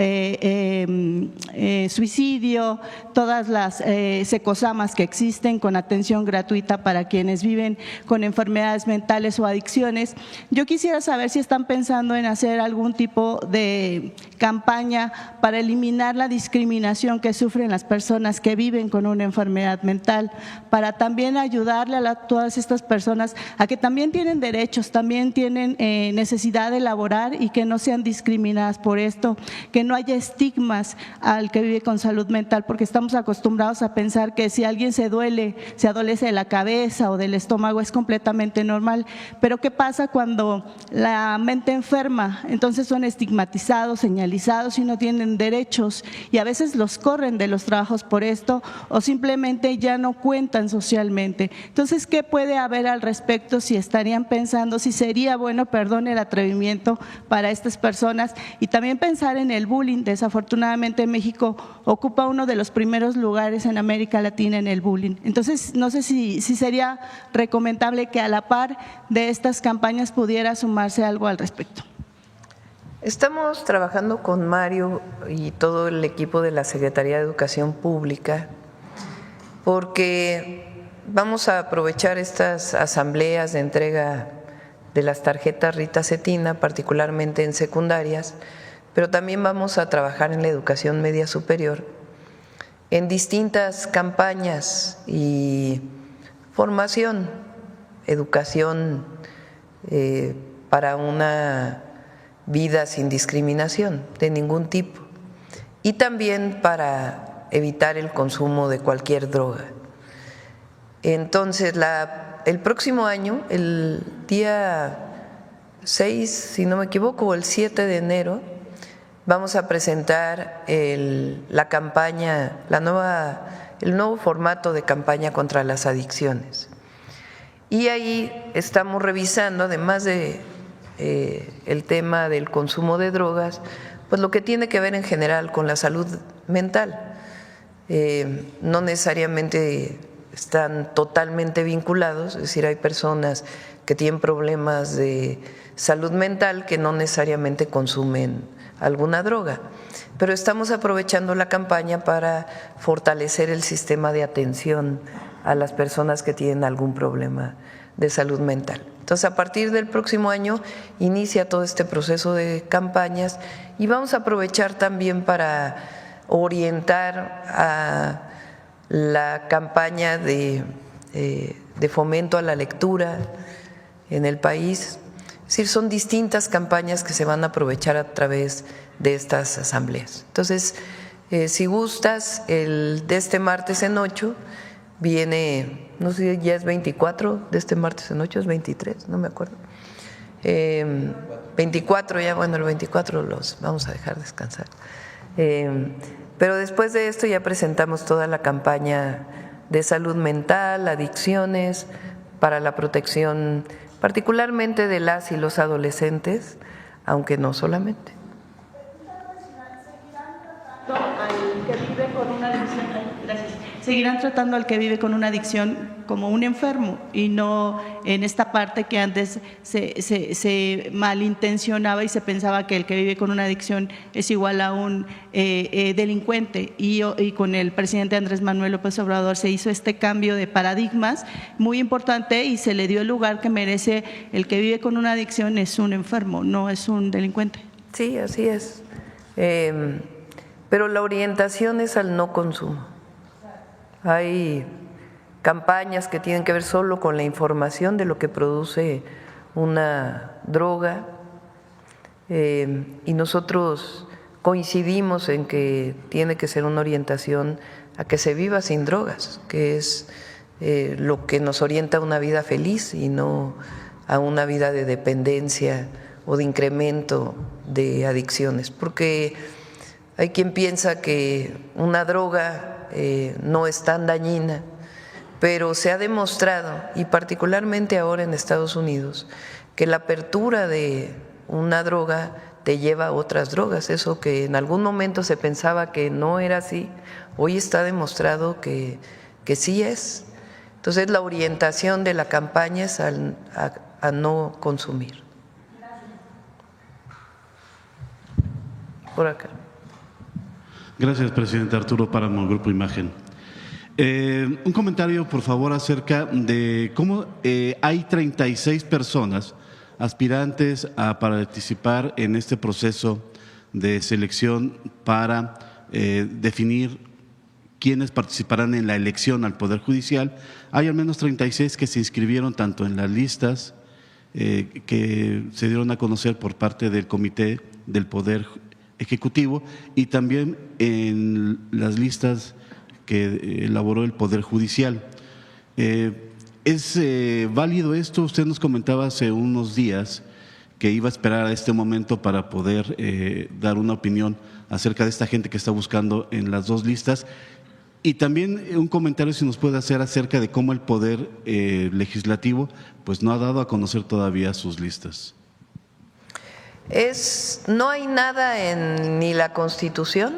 suicidio, todas las secosamas que existen con atención gratuita para quienes viven con enfermedades mentales o adicciones. Yo quisiera saber si están pensando en hacer algún tipo de campaña para eliminar la discriminación que sufren las personas que viven con una enfermedad mental, para también ayudarle a todas estas personas a que también tienen derechos, también tienen necesidad de laborar y que no sean discriminadas por esto, que no haya estigmas al que vive con salud mental, porque estamos acostumbrados a pensar que si alguien se adolece de la cabeza o del estómago es completamente normal, pero ¿qué pasa cuando la mente enferma? Entonces son estigmatizados, señalizados y no tienen derechos, y a veces los corren de los trabajos por esto o simplemente ya no cuentan socialmente. Entonces, ¿qué puede haber al respecto? Si estarían pensando, si sería bueno, perdón el atrevimiento, para estas personas, y también pensar en el bullying. Desafortunadamente México ocupa uno de los primeros lugares en América Latina en el bullying. Entonces, no sé si sería recomendable que a la par de estas campañas pudiera sumarse algo al respecto. Estamos trabajando con Mario y todo el equipo de la Secretaría de Educación Pública porque vamos a aprovechar estas asambleas de entrega de las tarjetas Rita Cetina, particularmente en secundarias, pero también vamos a trabajar en la educación media superior, en distintas campañas y formación, educación para una vida sin discriminación de ningún tipo, y también para evitar el consumo de cualquier droga. Entonces, el próximo año, el día 6, si no me equivoco, o el 7 de enero, vamos a presentar la campaña, el nuevo formato de campaña contra las adicciones. Y ahí estamos revisando, además de el tema del consumo de drogas, pues lo que tiene que ver en general con la salud mental. No necesariamente están totalmente vinculados, es decir, hay personas que tienen problemas de salud mental que no necesariamente consumen alguna droga, pero estamos aprovechando la campaña para fortalecer el sistema de atención a las personas que tienen algún problema de salud mental. Entonces, a partir del próximo año inicia todo este proceso de campañas y vamos a aprovechar también para orientar a la campaña de fomento a la lectura en el país. Es decir, son distintas campañas que se van a aprovechar a través de estas asambleas. Entonces, Si gustas, el de este martes en 8 viene, no sé si ya es 24 de este martes en 8, es 23, no me acuerdo. 24 ya, bueno, el 24 los vamos a dejar descansar. Pero después de esto ya presentamos toda la campaña de salud mental, adicciones, para la protección particularmente de las y los adolescentes, aunque no solamente. Seguirán tratando al que vive con una adicción como un enfermo y no en esta parte que antes se malintencionaba y se pensaba que el que vive con una adicción es igual a un delincuente. Y con el presidente Andrés Manuel López Obrador se hizo este cambio de paradigmas muy importante y se le dio el lugar que merece. El que vive con una adicción es un enfermo, no es un delincuente. Sí, así es. Pero la orientación es al no consumo. Hay campañas que tienen que ver solo con la información de lo que produce una droga y nosotros coincidimos en que tiene que ser una orientación a que se viva sin drogas, que es lo que nos orienta a una vida feliz y no a una vida de dependencia o de incremento de adicciones, porque hay quien piensa que una droga no es tan dañina, pero se ha demostrado, y particularmente ahora en Estados Unidos, que la apertura de una droga te lleva a otras drogas. Eso que en algún momento se pensaba que no era así, hoy está demostrado que sí es. Entonces la orientación de la campaña es a no consumir. Por acá. Gracias, presidente. Arturo Páramo, Grupo Imagen. Un comentario, por favor, acerca de cómo hay 36 personas aspirantes a participar en este proceso de selección para definir quiénes participarán en la elección al Poder Judicial. Hay al menos 36 que se inscribieron tanto en las listas que se dieron a conocer por parte del Comité del Poder Ejecutivo y también en las listas que elaboró el Poder Judicial. ¿Es válido esto? Usted nos comentaba hace unos días que iba a esperar a este momento para poder dar una opinión acerca de esta gente que está buscando en las dos listas. Y también un comentario si nos puede hacer acerca de cómo el Poder Legislativo pues no ha dado a conocer todavía sus listas. No hay nada en ni la Constitución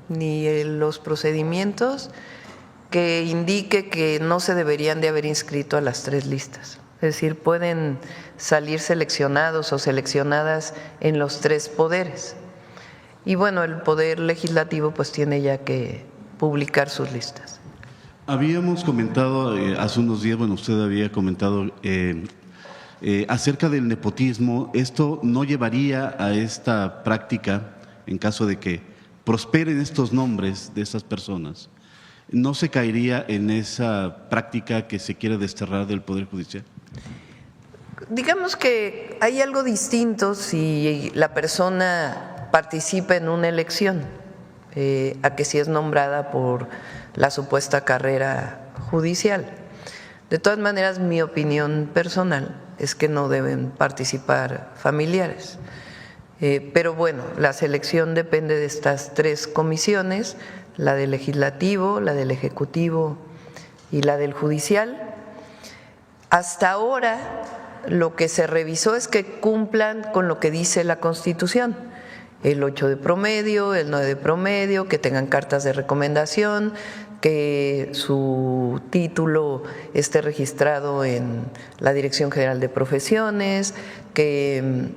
ni en los procedimientos que indique que no se deberían de haber inscrito a las tres listas. Es decir, pueden salir seleccionados o seleccionadas en los tres poderes. Y bueno, el Poder Legislativo pues tiene ya que publicar sus listas. Habíamos comentado hace unos días, bueno, usted había comentado acerca del nepotismo. ¿Esto no llevaría a esta práctica en caso de que prosperen estos nombres de esas personas? ¿No se caería en esa práctica que se quiere desterrar del Poder Judicial? Digamos que hay algo distinto si la persona participa en una elección a que si es nombrada por la supuesta carrera judicial. De todas maneras, mi opinión personal es que no deben participar familiares. Pero bueno, la selección depende de estas tres comisiones, la del Legislativo, la del Ejecutivo y la del Judicial. Hasta ahora lo que se revisó es que cumplan con lo que dice la Constitución, el 8 de promedio, el 9 de promedio, que tengan cartas de recomendación, que su título esté registrado en la Dirección General de Profesiones, que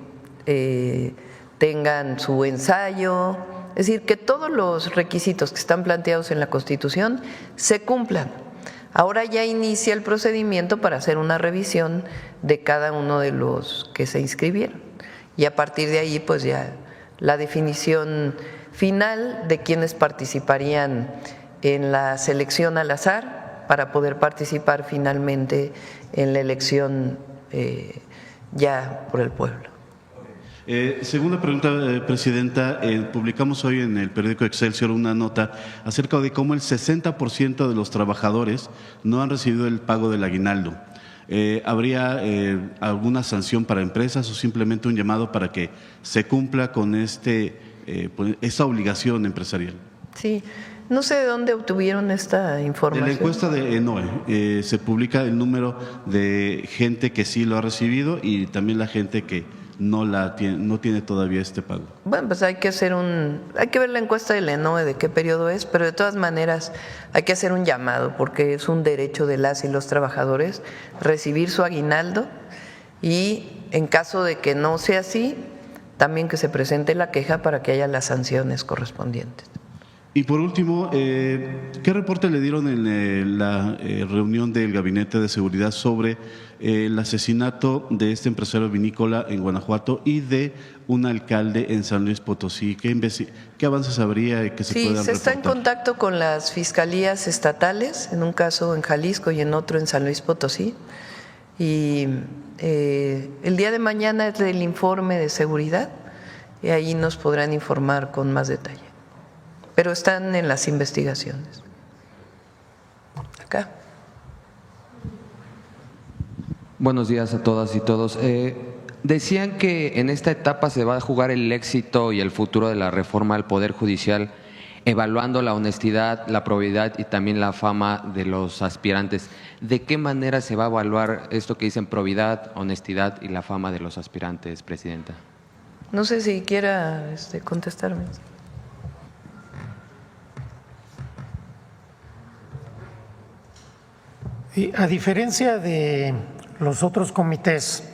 tengan su ensayo, es decir, que todos los requisitos que están planteados en la Constitución se cumplan. Ahora ya inicia el procedimiento para hacer una revisión de cada uno de los que se inscribieron y a partir de ahí pues ya la definición final de quienes participarían en la selección al azar para poder participar finalmente en la elección ya por el pueblo. Segunda pregunta, Presidenta. Publicamos hoy en el periódico Excelsior una nota acerca de cómo el 60% de los trabajadores no han recibido el pago del aguinaldo. ¿Habría alguna sanción para empresas o simplemente un llamado para que se cumpla con esta obligación empresarial? Sí, no sé de dónde obtuvieron esta información. En la encuesta de ENOE se publica el número de gente que sí lo ha recibido y también la gente que no tiene todavía este pago. Bueno, pues hay que ver la encuesta del ENOE de qué periodo es, pero de todas maneras hay que hacer un llamado porque es un derecho de las y los trabajadores recibir su aguinaldo y en caso de que no sea así, también que se presente la queja para que haya las sanciones correspondientes. Y por último, ¿qué reporte le dieron en la reunión del Gabinete de Seguridad sobre el asesinato de este empresario vinícola en Guanajuato y de un alcalde en San Luis Potosí? ¿Qué avances habría que se puedan reportar? Sí, se está en contacto con las fiscalías estatales, en un caso en Jalisco y en otro en San Luis Potosí. Y el día de mañana es el informe de seguridad y ahí nos podrán informar con más detalle. Pero están en las investigaciones. Acá. Buenos días a todas y todos. Decían que en esta etapa se va a jugar el éxito y el futuro de la reforma al Poder Judicial, evaluando la honestidad, la probidad y también la fama de los aspirantes. ¿De qué manera se va a evaluar esto que dicen probidad, honestidad y la fama de los aspirantes, Presidenta? No sé si quiera contestarme. Y a diferencia de los otros comités,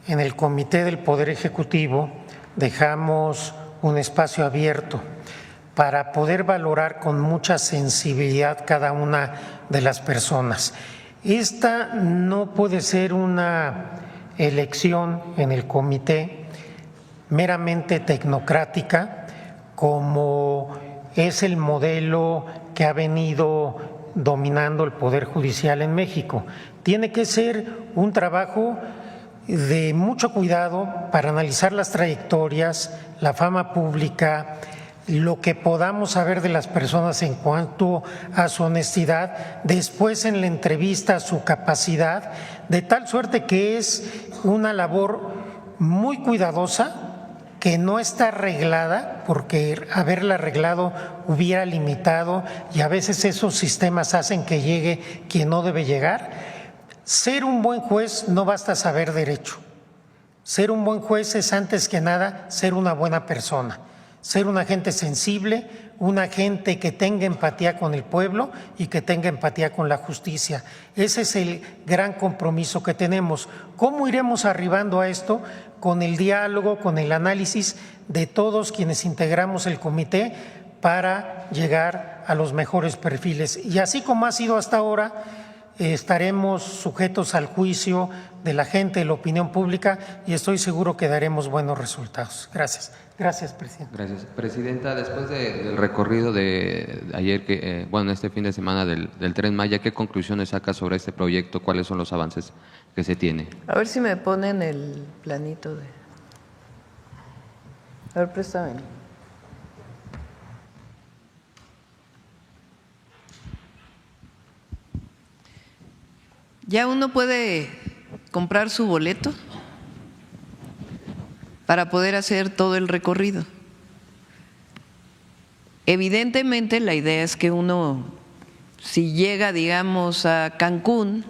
en el Comité del Poder Ejecutivo dejamos un espacio abierto para poder valorar con mucha sensibilidad cada una de las personas. Esta no puede ser una elección en el comité meramente tecnocrática, como es el modelo que ha venido dominando el Poder Judicial en México. Tiene que ser un trabajo de mucho cuidado para analizar las trayectorias, la fama pública, lo que podamos saber de las personas en cuanto a su honestidad, después en la entrevista su capacidad, de tal suerte que es una labor muy cuidadosa, que no está arreglada, porque haberla arreglado hubiera limitado y a veces esos sistemas hacen que llegue quien no debe llegar. Ser un buen juez no basta saber derecho. Ser un buen juez es antes que nada ser una buena persona, ser una gente sensible, una gente que tenga empatía con el pueblo y que tenga empatía con la justicia. Ese es el gran compromiso que tenemos. ¿Cómo iremos arribando a esto? Con el diálogo, con el análisis de todos quienes integramos el comité para llegar a los mejores perfiles. Y así como ha sido hasta ahora, estaremos sujetos al juicio de la gente, de la opinión pública, y estoy seguro que daremos buenos resultados. Gracias. Gracias, Presidenta. Gracias. Presidenta, después del recorrido de ayer, este fin de semana del Tren Maya, ¿qué conclusiones saca sobre este proyecto? ¿Cuáles son los avances que se tiene? A ver si me ponen el planito de… A ver, préstame. Ya uno puede comprar su boleto para poder hacer todo el recorrido. Evidentemente la idea es que uno, si llega, digamos, a Cancún,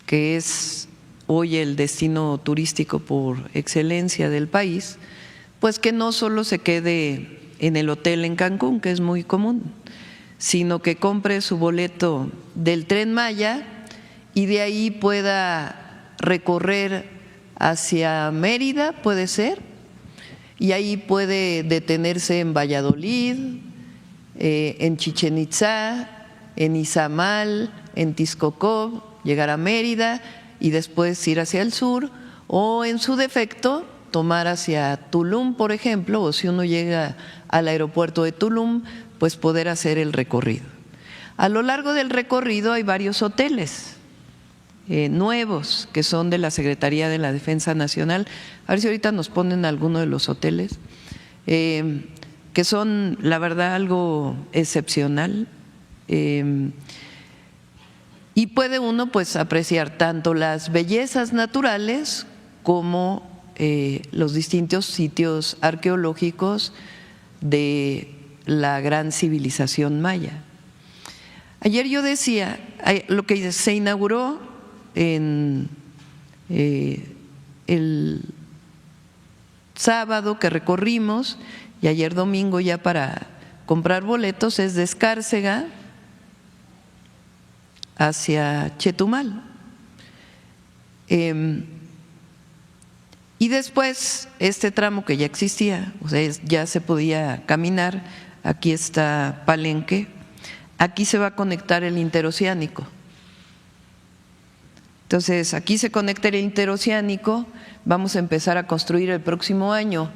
que es hoy el destino turístico por excelencia del país, pues que no solo se quede en el hotel en Cancún, que es muy común, sino que compre su boleto del Tren Maya y de ahí pueda recorrer hacia Mérida, puede ser, y ahí puede detenerse en Valladolid, en Chichén Itzá, en Izamal, en Texcoco, llegar a Mérida y después ir hacia el sur, o en su defecto tomar hacia Tulum, por ejemplo, o si uno llega al aeropuerto de Tulum, pues poder hacer el recorrido. A lo largo del recorrido hay varios hoteles nuevos que son de la Secretaría de la Defensa Nacional. A ver si ahorita nos ponen alguno de los hoteles, que son, la verdad, algo excepcional. Y puede uno pues apreciar tanto las bellezas naturales como los distintos sitios arqueológicos de la gran civilización maya. Ayer yo decía, lo que se inauguró en el sábado que recorrimos y ayer domingo ya para comprar boletos es de Escárcega hacia Chetumal. Y después este tramo que ya existía, o sea, ya se podía caminar, aquí está Palenque, aquí se va a conectar el interoceánico. Entonces, aquí se conecta el interoceánico, vamos a empezar a construir el próximo año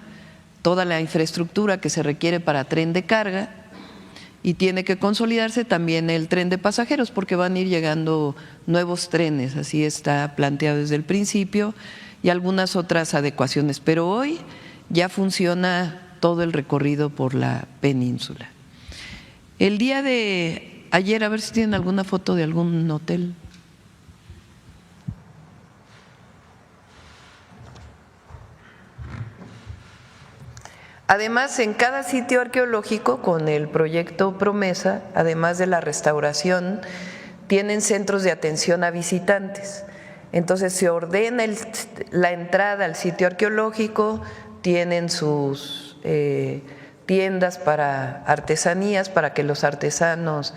toda la infraestructura que se requiere para tren de carga y tiene que consolidarse también el tren de pasajeros porque van a ir llegando nuevos trenes, así está planteado desde el principio, y algunas otras adecuaciones, pero hoy ya funciona todo el recorrido por la península. El día de ayer, a ver si tienen alguna foto de algún hotel. Además, en cada sitio arqueológico, con el proyecto Promesa, además de la restauración, tienen centros de atención a visitantes. Entonces se ordena la entrada al sitio arqueológico, tienen sus tiendas para artesanías, para que los artesanos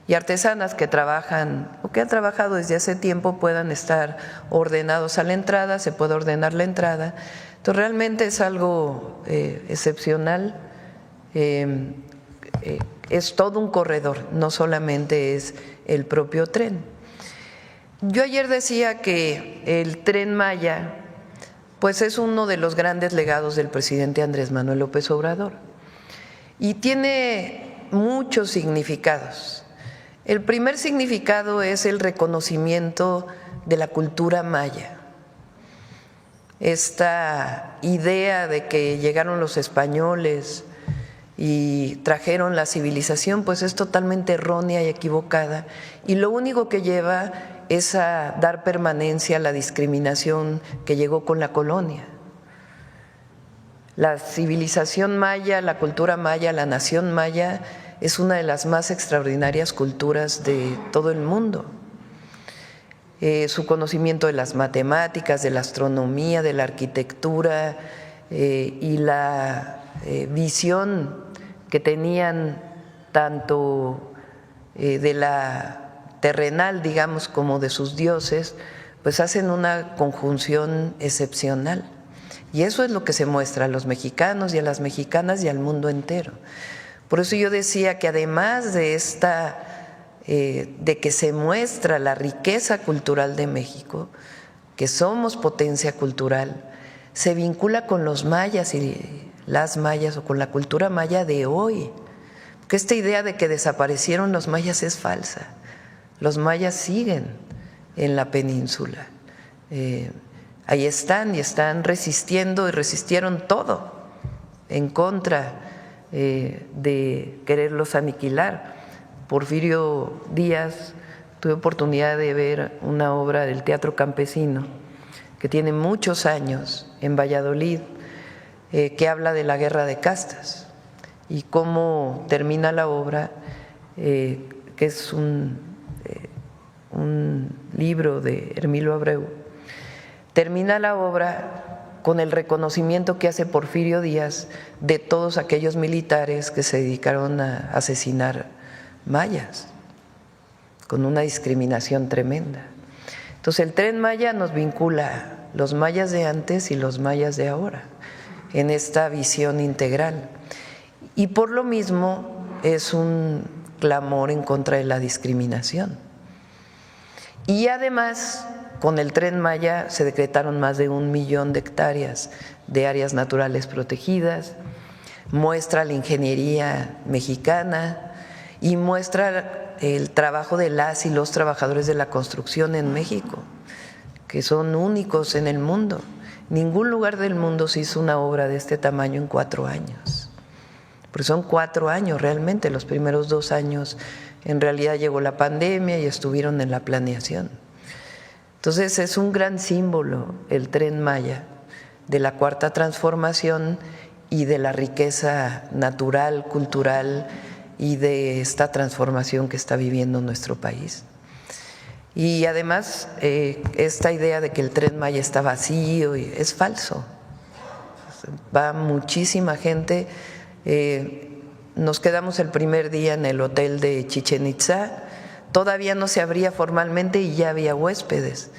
y artesanas que trabajan o que han trabajado desde hace tiempo puedan estar ordenados a la entrada, se puede ordenar la entrada. Entonces realmente es algo excepcional, es todo un corredor, no solamente es el propio tren. Yo ayer decía que el Tren Maya pues es uno de los grandes legados del presidente Andrés Manuel López Obrador y tiene muchos significados. El primer significado es el reconocimiento de la cultura maya. Esta idea de que llegaron los españoles y trajeron la civilización, pues es totalmente errónea y equivocada, y lo único que lleva es a dar permanencia a la discriminación que llegó con la colonia. La civilización maya, la cultura maya, la nación maya es una de las más extraordinarias culturas de todo el mundo. Su conocimiento de las matemáticas, de la astronomía, de la arquitectura y la visión que tenían tanto de la terrenal, digamos, como de sus dioses, pues hacen una conjunción excepcional. Y eso es lo que se muestra a los mexicanos y a las mexicanas y al mundo entero. Por eso yo decía que además de de que se muestra la riqueza cultural de México, que somos potencia cultural, se vincula con los mayas y las mayas o con la cultura maya de hoy. Porque esta idea de que desaparecieron los mayas es falsa. Los mayas siguen en la península. Ahí están y están resistiendo y resistieron todo en contra de quererlos aniquilar. Porfirio Díaz, tuve oportunidad de ver una obra del Teatro Campesino que tiene muchos años en Valladolid, que habla de la guerra de castas y cómo termina la obra, que es un libro de Hermilo Abreu. Termina la obra con el reconocimiento que hace Porfirio Díaz de todos aquellos militares que se dedicaron a asesinar mayas, con una discriminación tremenda. Entonces el Tren Maya nos vincula los mayas de antes y los mayas de ahora en esta visión integral, y por lo mismo es un clamor en contra de la discriminación. Y además, con el Tren Maya se decretaron más de 1 millón de hectáreas de áreas naturales protegidas, muestra la ingeniería mexicana y muestra el trabajo de las y los trabajadores de la construcción en México. que son únicos en el mundo. Ningún lugar del mundo se hizo una obra de este tamaño en 4 años, porque son 4 años realmente. Los primeros 2 años en realidad llegó la pandemia y estuvieron en la planeación. Entonces es un gran símbolo el Tren Maya de la Cuarta Transformación y de la riqueza natural, cultural y de esta transformación que está viviendo nuestro país. Y además esta idea de que el Tren Maya está vacío es falso. Va muchísima gente. Nos quedamos el primer día en el hotel de Chichén Itzá. Todavía no se abría formalmente y ya había huéspedes,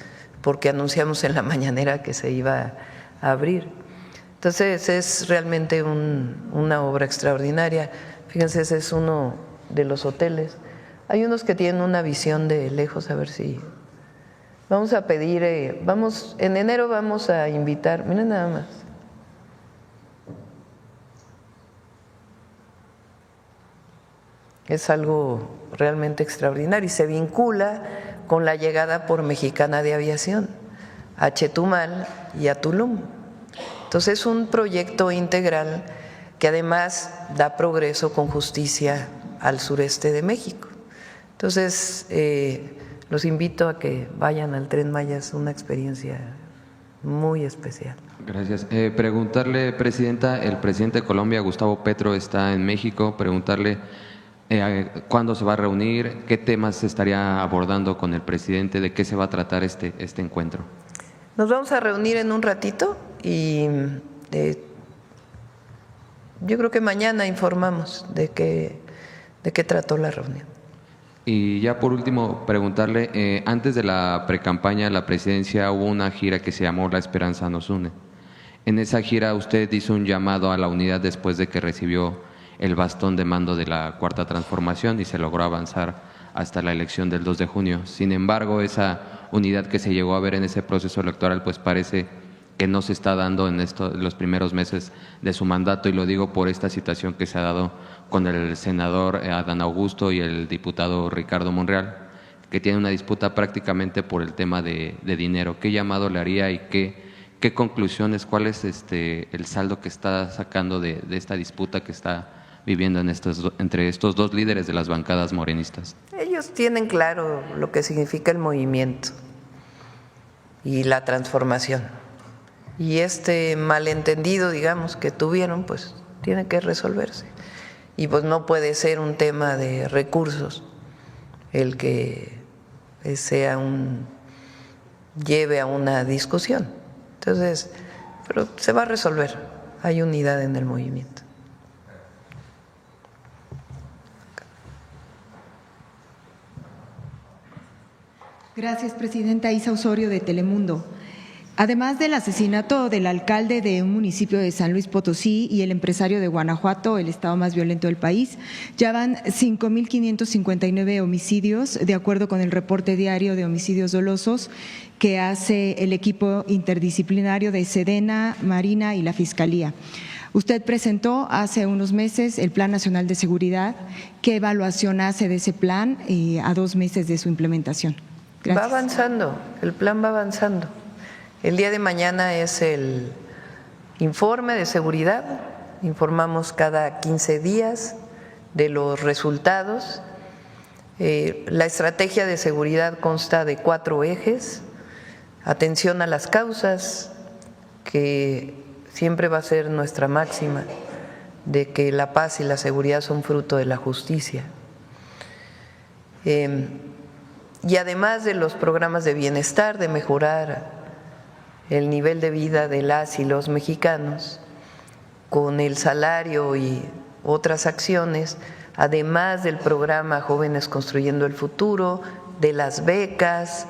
porque anunciamos en la mañanera que se iba a abrir. Entonces es realmente una obra extraordinaria. Fíjense, ese es uno de los hoteles. Hay unos que tienen una visión de lejos, a ver si… Vamos a pedir, en enero vamos a invitar, miren nada más. Es algo realmente extraordinario y se vincula con la llegada por Mexicana de Aviación a Chetumal y a Tulum. Entonces es un proyecto integral que además da progreso con justicia al sureste de México. Entonces, los invito a que vayan al Tren Maya, es una experiencia muy especial. Gracias. Preguntarle, Presidenta, el presidente de Colombia, Gustavo Petro, está en México, preguntarle cuándo se va a reunir, qué temas se estaría abordando con el presidente, de qué se va a tratar este encuentro. Nos vamos a reunir en un ratito y yo creo que mañana informamos de qué trató la reunión. Y ya por último, preguntarle, antes de la precampaña, la presidencia hubo una gira que se llamó La Esperanza nos une. En esa gira usted hizo un llamado a la unidad después de que recibió el bastón de mando de la Cuarta Transformación y se logró avanzar hasta la elección del 2 de junio. Sin embargo, esa unidad que se llegó a ver en ese proceso electoral, pues parece que no se está dando en los primeros meses de su mandato, y lo digo por esta situación que se ha dado con el senador Adán Augusto y el diputado Ricardo Monreal, que tiene una disputa prácticamente por el tema de dinero. ¿Qué llamado le haría y qué conclusiones, cuál es el saldo que está sacando de esta disputa que está viviendo entre estos dos líderes de las bancadas morenistas? Ellos tienen claro lo que significa el movimiento y la transformación. Y este malentendido, digamos, que tuvieron, pues tiene que resolverse. Y pues no puede ser un tema de recursos el que lleve a una discusión. Entonces, pero se va a resolver. Hay unidad en el movimiento. Gracias, Presidenta. Isa Osorio, de Telemundo. Además del asesinato del alcalde de un municipio de San Luis Potosí y el empresario de Guanajuato, el estado más violento del país, ya van 5.559 homicidios, de acuerdo con el reporte diario de homicidios dolosos que hace el equipo interdisciplinario de Sedena, Marina y la Fiscalía. Usted presentó hace unos meses el Plan Nacional de Seguridad. ¿Qué evaluación hace de ese plan a 2 meses de su implementación? Gracias. Va avanzando, el plan va avanzando. El día de mañana es el informe de seguridad, informamos cada 15 días de los resultados. La estrategia de seguridad consta de 4 ejes: atención a las causas, que siempre va a ser nuestra máxima, de que la paz y la seguridad son fruto de la justicia. Y además de los programas de bienestar, de mejorar el nivel de vida de las y los mexicanos con el salario y otras acciones, además del programa Jóvenes Construyendo el Futuro, de las becas,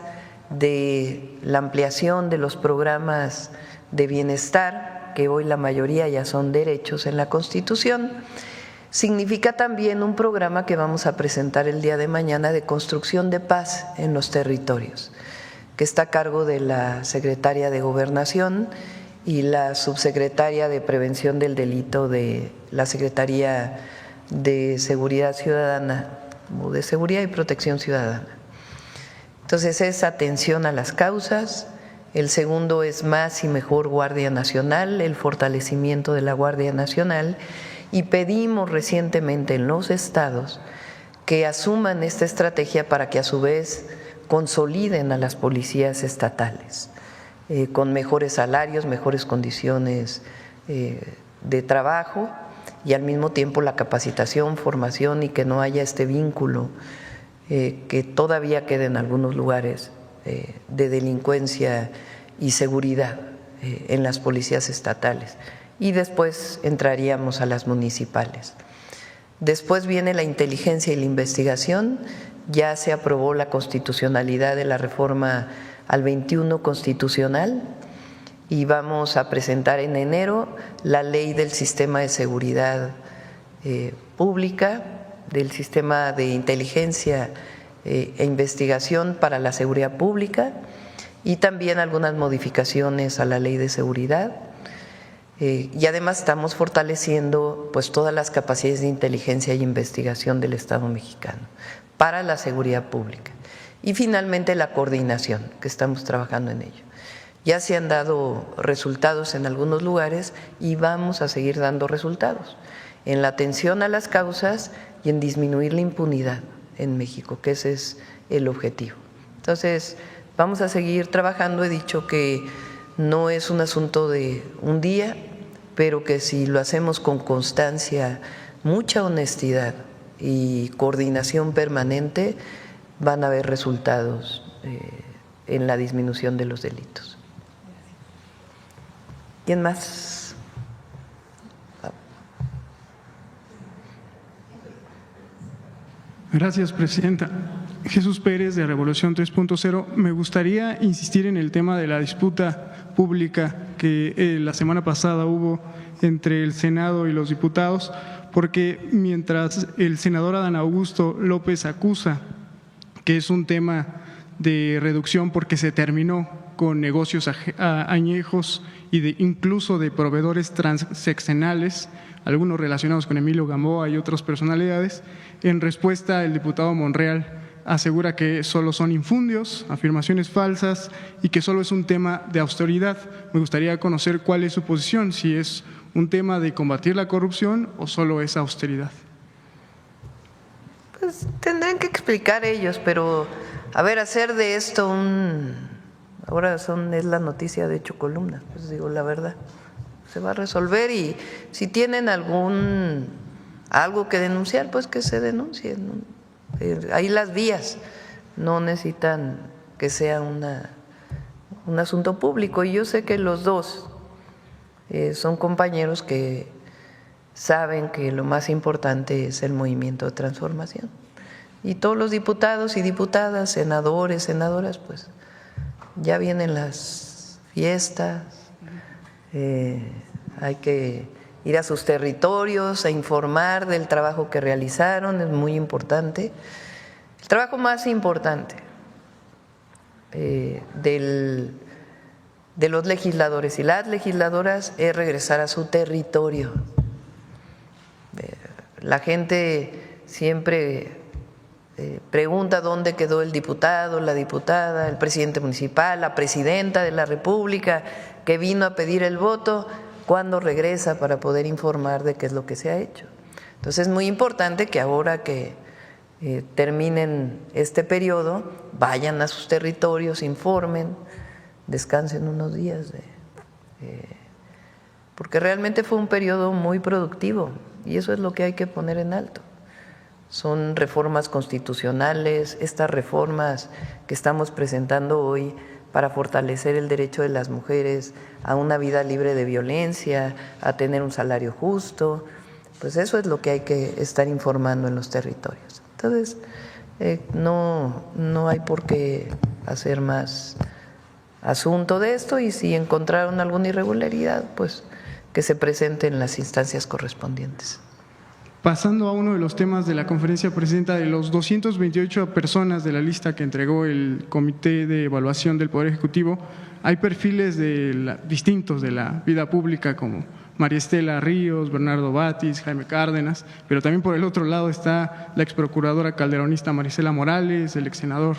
de la ampliación de los programas de bienestar, que hoy la mayoría ya son derechos en la Constitución. Significa también un programa que vamos a presentar el día de mañana de construcción de paz en los territorios, que está a cargo de la Secretaria de Gobernación y la Subsecretaria de Prevención del Delito de la Secretaría de Seguridad Ciudadana, o de Seguridad y Protección Ciudadana. Entonces es atención a las causas, El segundo es más y mejor Guardia Nacional, el fortalecimiento de la Guardia Nacional, y pedimos recientemente en los estados que asuman esta estrategia para que a su vez consoliden a las policías estatales con mejores salarios, mejores condiciones de trabajo y al mismo tiempo la capacitación, formación y que no haya este vínculo que todavía queda en algunos lugares de delincuencia y seguridad en las policías estatales. Y después entraríamos a las municipales. Después viene la inteligencia y la investigación. Ya se aprobó la constitucionalidad de la reforma al 21 constitucional y vamos a presentar en enero la ley del sistema de seguridad pública, del sistema de inteligencia e investigación para la seguridad pública y también algunas modificaciones a la ley de seguridad. Y además estamos fortaleciendo pues todas las capacidades de inteligencia y investigación del Estado mexicano para la seguridad pública. Y finalmente la coordinación, que estamos trabajando en ello. Ya se han dado resultados en algunos lugares y vamos a seguir dando resultados en la atención a las causas y en disminuir la impunidad en México, que ese es el objetivo. Entonces, vamos a seguir trabajando. He dicho que no es un asunto de un día, pero que si lo hacemos con constancia, mucha honestidad y coordinación permanente, van a haber resultados en la disminución de los delitos. ¿Quién más? Gracias, presidenta. Jesús Pérez, de Revolución 3.0. Me gustaría insistir en el tema de la disputa pública que la semana pasada hubo entre el Senado y los diputados, porque mientras el senador Adán Augusto López acusa que es un tema de reducción porque se terminó con negocios añejos y incluso de proveedores transeccionales, algunos relacionados con Emilio Gamboa y otras personalidades, en respuesta el diputado Monreal asegura que solo son infundios, afirmaciones falsas y que solo es un tema de austeridad. Me gustaría conocer cuál es su posición, si es un tema de combatir la corrupción o solo es austeridad. Pues tendrán que explicar ellos, pero a ver, hacer de esto ahora es la noticia de 8 columnas, pues digo la verdad, se va a resolver y si tienen algo que denunciar, pues que se denuncie, ¿no? Ahí las vías no necesitan que sea un asunto público y yo sé que los dos son compañeros que saben que lo más importante es el movimiento de transformación. Y todos los diputados y diputadas, senadores, senadoras, pues ya vienen las fiestas, hay que ir a sus territorios a informar del trabajo que realizaron, es muy importante. El trabajo más importante de los legisladores y las legisladoras es regresar a su territorio. La gente siempre pregunta dónde quedó el diputado, la diputada, el presidente municipal, la presidenta de la República que vino a pedir el voto, cuándo regresa para poder informar de qué es lo que se ha hecho. Entonces es muy importante que ahora que terminen este periodo, vayan a sus territorios, informen, descansen unos días, porque realmente fue un periodo muy productivo y eso es lo que hay que poner en alto. Son reformas constitucionales, estas reformas que estamos presentando hoy para fortalecer el derecho de las mujeres a una vida libre de violencia, a tener un salario justo, pues eso es lo que hay que estar informando en los territorios. Entonces, no hay por qué hacer más asunto de esto y si encontraron alguna irregularidad, pues que se presente en las instancias correspondientes. Pasando a uno de los temas de la conferencia, presidenta, de los 228 personas de la lista que entregó el Comité de Evaluación del Poder Ejecutivo, hay perfiles distintos de la vida pública como María Estela Ríos, Bernardo Batis, Jaime Cárdenas, pero también por el otro lado está la exprocuradora calderonista Marisela Morales, el exsenador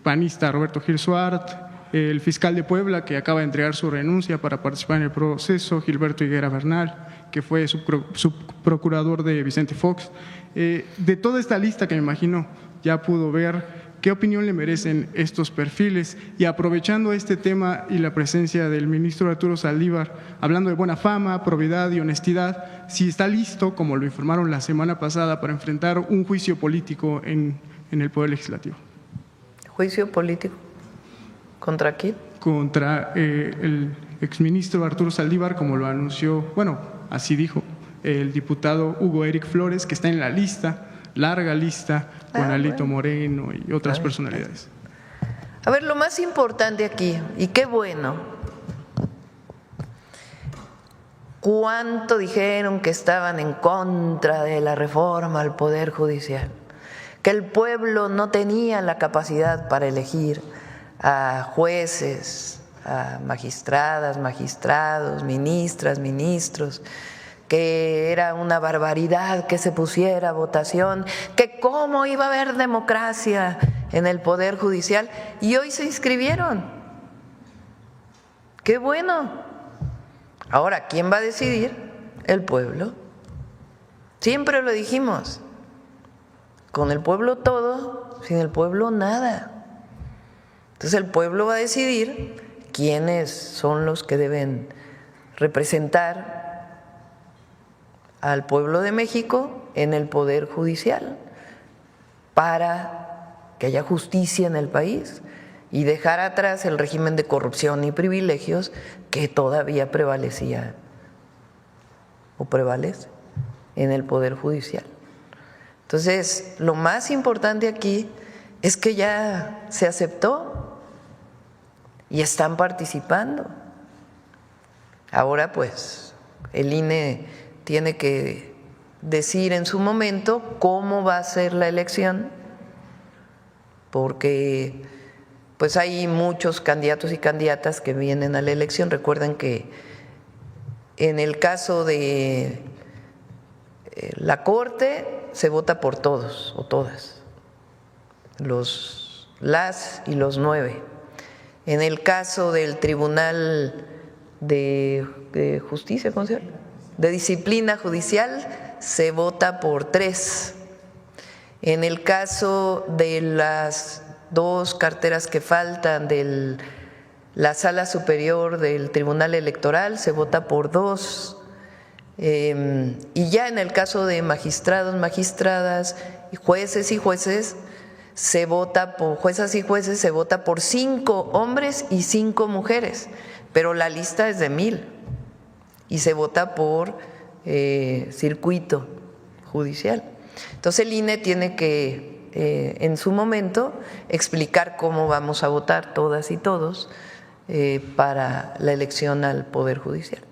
panista Roberto Gil Suart, el fiscal de Puebla, que acaba de entregar su renuncia para participar en el proceso, Gilberto Higuera Bernal, que fue subprocurador de Vicente Fox. De toda esta lista que me imagino ya pudo ver, ¿qué opinión le merecen estos perfiles? Y aprovechando este tema y la presencia del ministro Arturo Saldívar, hablando de buena fama, probidad y honestidad, si está listo, como lo informaron la semana pasada, para enfrentar un juicio político en el Poder Legislativo. ¿Juicio político? ¿Contra quién? Contra el exministro Arturo Saldívar, como lo anunció, bueno, así dijo el diputado Hugo Eric Flores, que está en la lista, larga lista, con Alito Moreno y otras personalidades. A ver, lo más importante aquí, y qué bueno, ¿cuánto dijeron que estaban en contra de la reforma al Poder Judicial? Que el pueblo no tenía la capacidad para elegir a jueces, a magistradas, magistrados, ministras, ministros, que era una barbaridad que se pusiera a votación, que cómo iba a haber democracia en el Poder Judicial, y hoy se inscribieron. ¡Qué bueno! Ahora, ¿quién va a decidir? El pueblo. Siempre lo dijimos, con el pueblo todo, sin el pueblo nada. Entonces el pueblo va a decidir quiénes son los que deben representar al pueblo de México en el Poder Judicial para que haya justicia en el país y dejar atrás el régimen de corrupción y privilegios que todavía prevalecía o prevalece en el Poder Judicial. Entonces, lo más importante aquí es que ya se aceptó y están participando. Ahora, pues, el INE tiene que decir en su momento cómo va a ser la elección, porque pues hay muchos candidatos y candidatas que vienen a la elección. Recuerden que en el caso de la Corte se vota por todos o todas, las y los 9. En el caso del Tribunal de Justicia, ¿cómo se llama? De Disciplina Judicial, se vota por 3. En el caso de las 2 carteras que faltan de la Sala Superior del Tribunal Electoral, se vota por 2. Y ya en el caso de magistrados, magistradas, jueces y jueces, se vota por juezas y jueces, se vota por 5 hombres y 5 mujeres, pero la lista es de 1000 y se vota por circuito judicial. Entonces el INE tiene que en su momento explicar cómo vamos a votar todas y todos para la elección al Poder Judicial.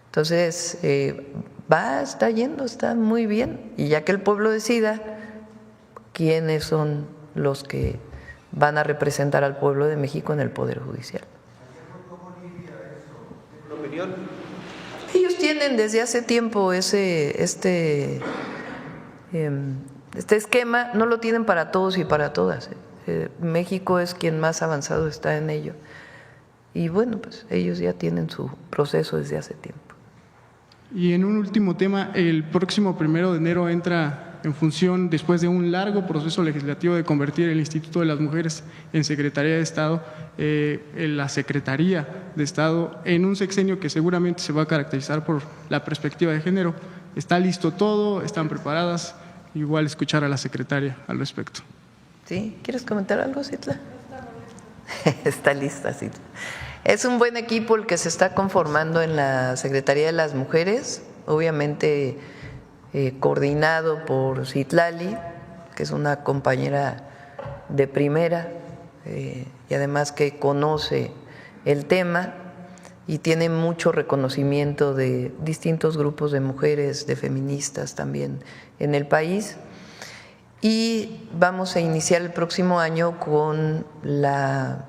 Entonces está yendo, está muy bien, y ya que el pueblo decida quiénes son los que van a representar al pueblo de México en el Poder Judicial. ¿Cómo lidia eso? ¿Una opinión? Ellos tienen desde hace tiempo este esquema, no lo tienen para todos y para todas. México es quien más avanzado está en ello. Y bueno, pues ellos ya tienen su proceso desde hace tiempo. Y en un último tema, el próximo 1 de enero entra en función, después de un largo proceso legislativo de convertir el Instituto de las Mujeres en Secretaría de Estado, en la Secretaría de Estado, en un sexenio que seguramente se va a caracterizar por la perspectiva de género. ¿Está listo todo? ¿Están preparadas? Igual escuchar a la secretaria al respecto. ¿Sí? ¿Quieres comentar algo, Citla? Está lista, Citla. Es un buen equipo el que se está conformando en la Secretaría de las Mujeres, obviamente coordinado por Citlali, que es una compañera de primera y además que conoce el tema y tiene mucho reconocimiento de distintos grupos de mujeres, de feministas también en el país. Y vamos a iniciar el próximo año con la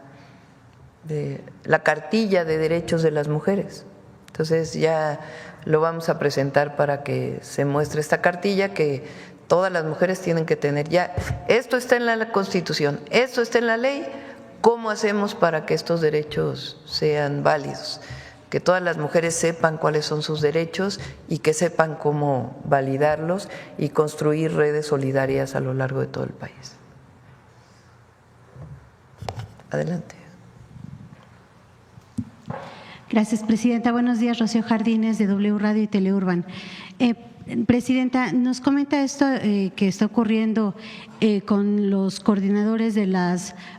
cartilla de derechos de las mujeres. Entonces ya lo vamos a presentar para que se muestre esta cartilla que todas las mujeres tienen que tener. Ya esto está en la Constitución, esto está en la ley, ¿Cómo hacemos para que estos derechos sean válidos? Que todas las mujeres sepan cuáles son sus derechos y que sepan cómo validarlos y construir redes solidarias a lo largo de todo el país. Adelante. Gracias, Presidenta. Buenos días, Rocío Jardines, de W Radio y Teleurban. Presidenta, nos comenta esto que está ocurriendo con los coordinadores de la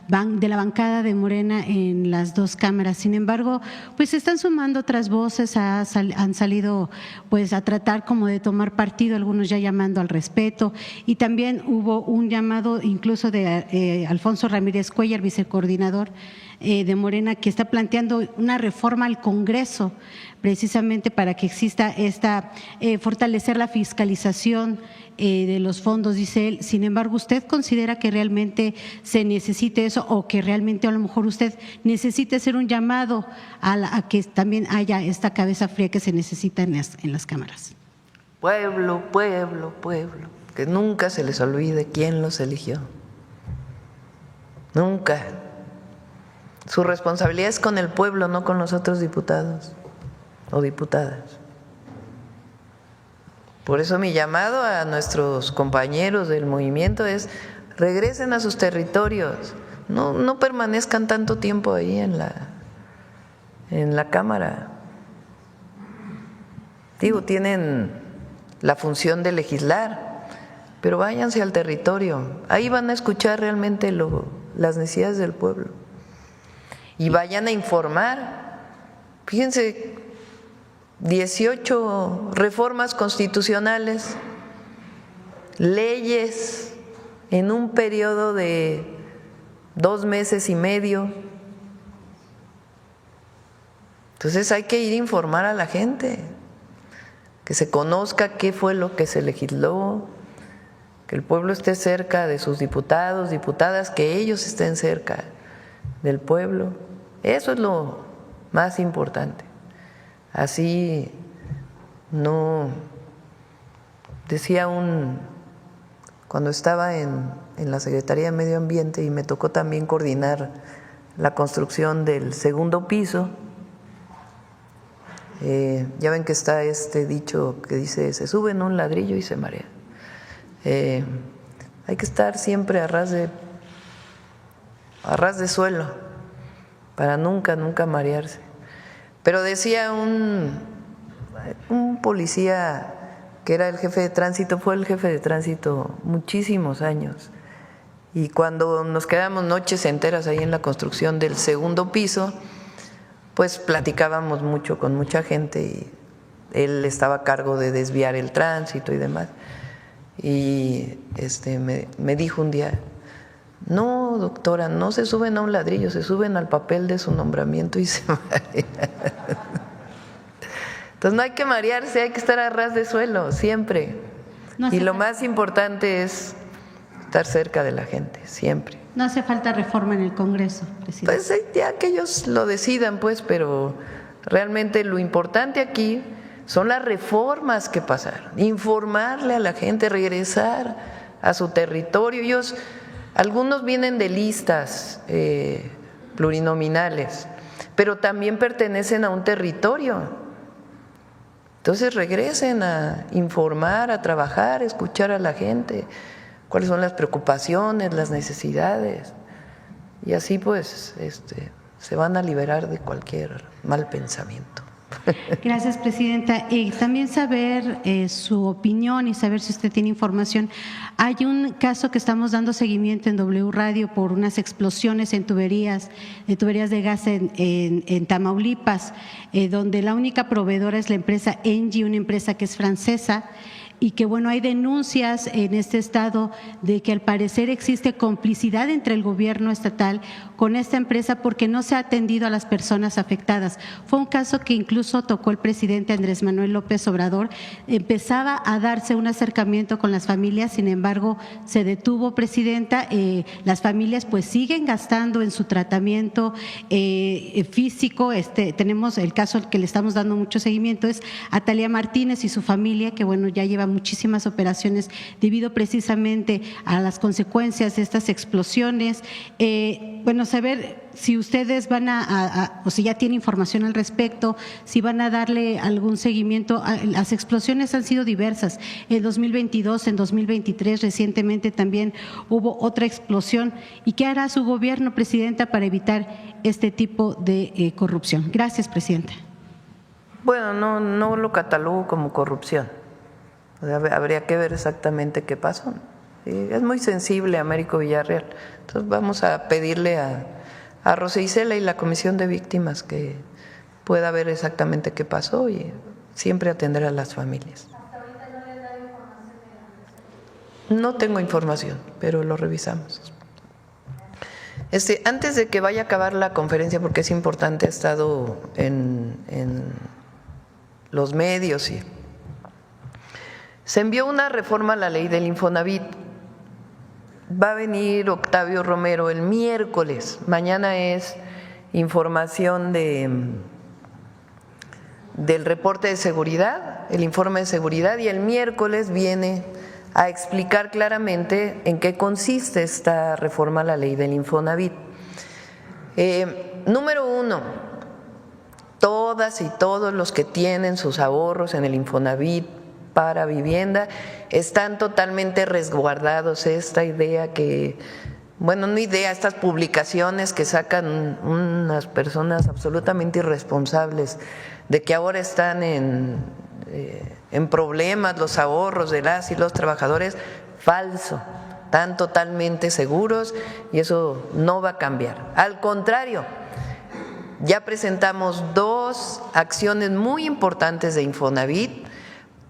bancada de Morena en las dos cámaras. Sin embargo, pues se están sumando otras voces, han salido pues a tratar como de tomar partido, algunos ya llamando al respeto, y también hubo un llamado incluso de Alfonso Ramírez Cuellar, vicecoordinador de Morena, que está planteando una reforma al Congreso precisamente para que exista fortalecer la fiscalización de los fondos, dice él. Sin embargo, ¿usted considera que realmente se necesite eso o que realmente a lo mejor usted necesite hacer un llamado a que también haya esta cabeza fría que se necesita en las cámaras? Pueblo, pueblo, pueblo, que nunca se les olvide quién los eligió. Nunca. Su responsabilidad es con el pueblo, no con los otros diputados o diputadas. Por eso mi llamado a nuestros compañeros del movimiento es: regresen a sus territorios, no permanezcan tanto tiempo ahí en la Cámara. Digo, tienen la función de legislar, pero váyanse al territorio, ahí van a escuchar realmente las necesidades del pueblo. Y vayan a informar. Fíjense, 18 reformas constitucionales, leyes en un periodo de 2 meses y medio. Entonces hay que ir a informar a la gente, que se conozca qué fue lo que se legisló, que el pueblo esté cerca de sus diputados, diputadas, que ellos estén cerca del pueblo. Eso es lo más importante. Así no decía cuando estaba en la Secretaría de Medio Ambiente y me tocó también coordinar la construcción del segundo piso, ya ven que está este dicho que dice: se sube en un ladrillo y se marea. Hay que estar siempre a ras de suelo para nunca marearse. Pero decía un policía que era el jefe de tránsito, fue el jefe de tránsito muchísimos años, y cuando nos quedamos noches enteras ahí en la construcción del segundo piso, pues platicábamos mucho con mucha gente y él estaba a cargo de desviar el tránsito y demás, y me dijo un día: no, doctora, no se suben a un ladrillo, se suben al papel de su nombramiento y se marean. Entonces no hay que marearse, hay que estar a ras de suelo, siempre. Y lo más importante es estar cerca de la gente, siempre. No hace falta reforma en el Congreso, presidente. Pues ya que ellos lo decidan, pues, pero realmente lo importante aquí son las reformas que pasaron, informarle a la gente, regresar a su territorio. Algunos vienen de listas plurinominales, pero también pertenecen a un territorio. Entonces regresen a informar, a trabajar, a escuchar a la gente, cuáles son las preocupaciones, las necesidades, y así pues se van a liberar de cualquier mal pensamiento. Gracias, presidenta. También saber su opinión y saber si usted tiene información. Hay un caso que estamos dando seguimiento en W Radio por unas explosiones en tuberías de gas en Tamaulipas, donde la única proveedora es la empresa Engie, una empresa que es francesa, y que bueno, hay denuncias en este estado de que al parecer existe complicidad entre el gobierno estatal con esta empresa porque no se ha atendido a las personas afectadas. Fue un caso que incluso tocó el presidente Andrés Manuel López Obrador. Empezaba a darse un acercamiento con las familias, sin embargo se detuvo, presidenta. Las familias pues siguen gastando en su tratamiento físico. Tenemos el caso al que le estamos dando mucho seguimiento, es Atalia Martínez y su familia, que bueno, ya lleva muchísimas operaciones debido precisamente a las consecuencias de estas explosiones. Bueno, saber si ustedes van o si ya tienen información al respecto, si van a darle algún seguimiento. Las explosiones han sido diversas. En 2022, en 2023, recientemente también hubo otra explosión. ¿Y qué hará su gobierno, Presidenta, para evitar este tipo de corrupción? Gracias, Presidenta. Bueno, no lo catalogo como corrupción. O sea, habría que ver exactamente qué pasó. Es muy sensible Américo Villarreal. Entonces vamos a pedirle a Rosa Isela y la Comisión de Víctimas que pueda ver exactamente qué pasó y siempre atender a las familias. ¿Hasta ahorita no les da información? No tengo información, pero lo revisamos. Antes de que vaya a acabar la conferencia, porque es importante, ha estado en los medios y se envió una reforma a la ley del Infonavit. Va a venir Octavio Romero el miércoles. Mañana es información del reporte de seguridad, el informe de seguridad, y el miércoles viene a explicar claramente en qué consiste esta reforma a la ley del Infonavit. Número 1, todas y todos los que tienen sus ahorros en el Infonavit para vivienda están totalmente resguardados. Esta idea que, bueno, no idea, estas publicaciones que sacan unas personas absolutamente irresponsables de que ahora están en problemas los ahorros de las y los trabajadores, falso. Están totalmente seguros y eso no va a cambiar. Al contrario, ya presentamos 2 acciones muy importantes de Infonavit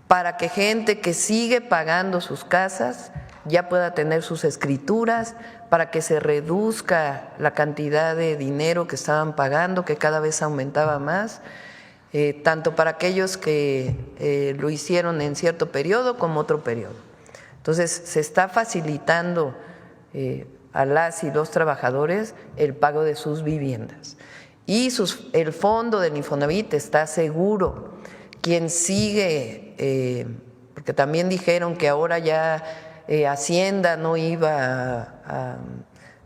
para que gente que sigue pagando sus casas ya pueda tener sus escrituras, para que se reduzca la cantidad de dinero que estaban pagando, que cada vez aumentaba más, tanto para aquellos que lo hicieron en cierto periodo como otro periodo. Entonces, se está facilitando a las y los trabajadores el pago de sus viviendas. Y el fondo del Infonavit está seguro. Quien sigue, porque también dijeron que ahora ya Hacienda no iba a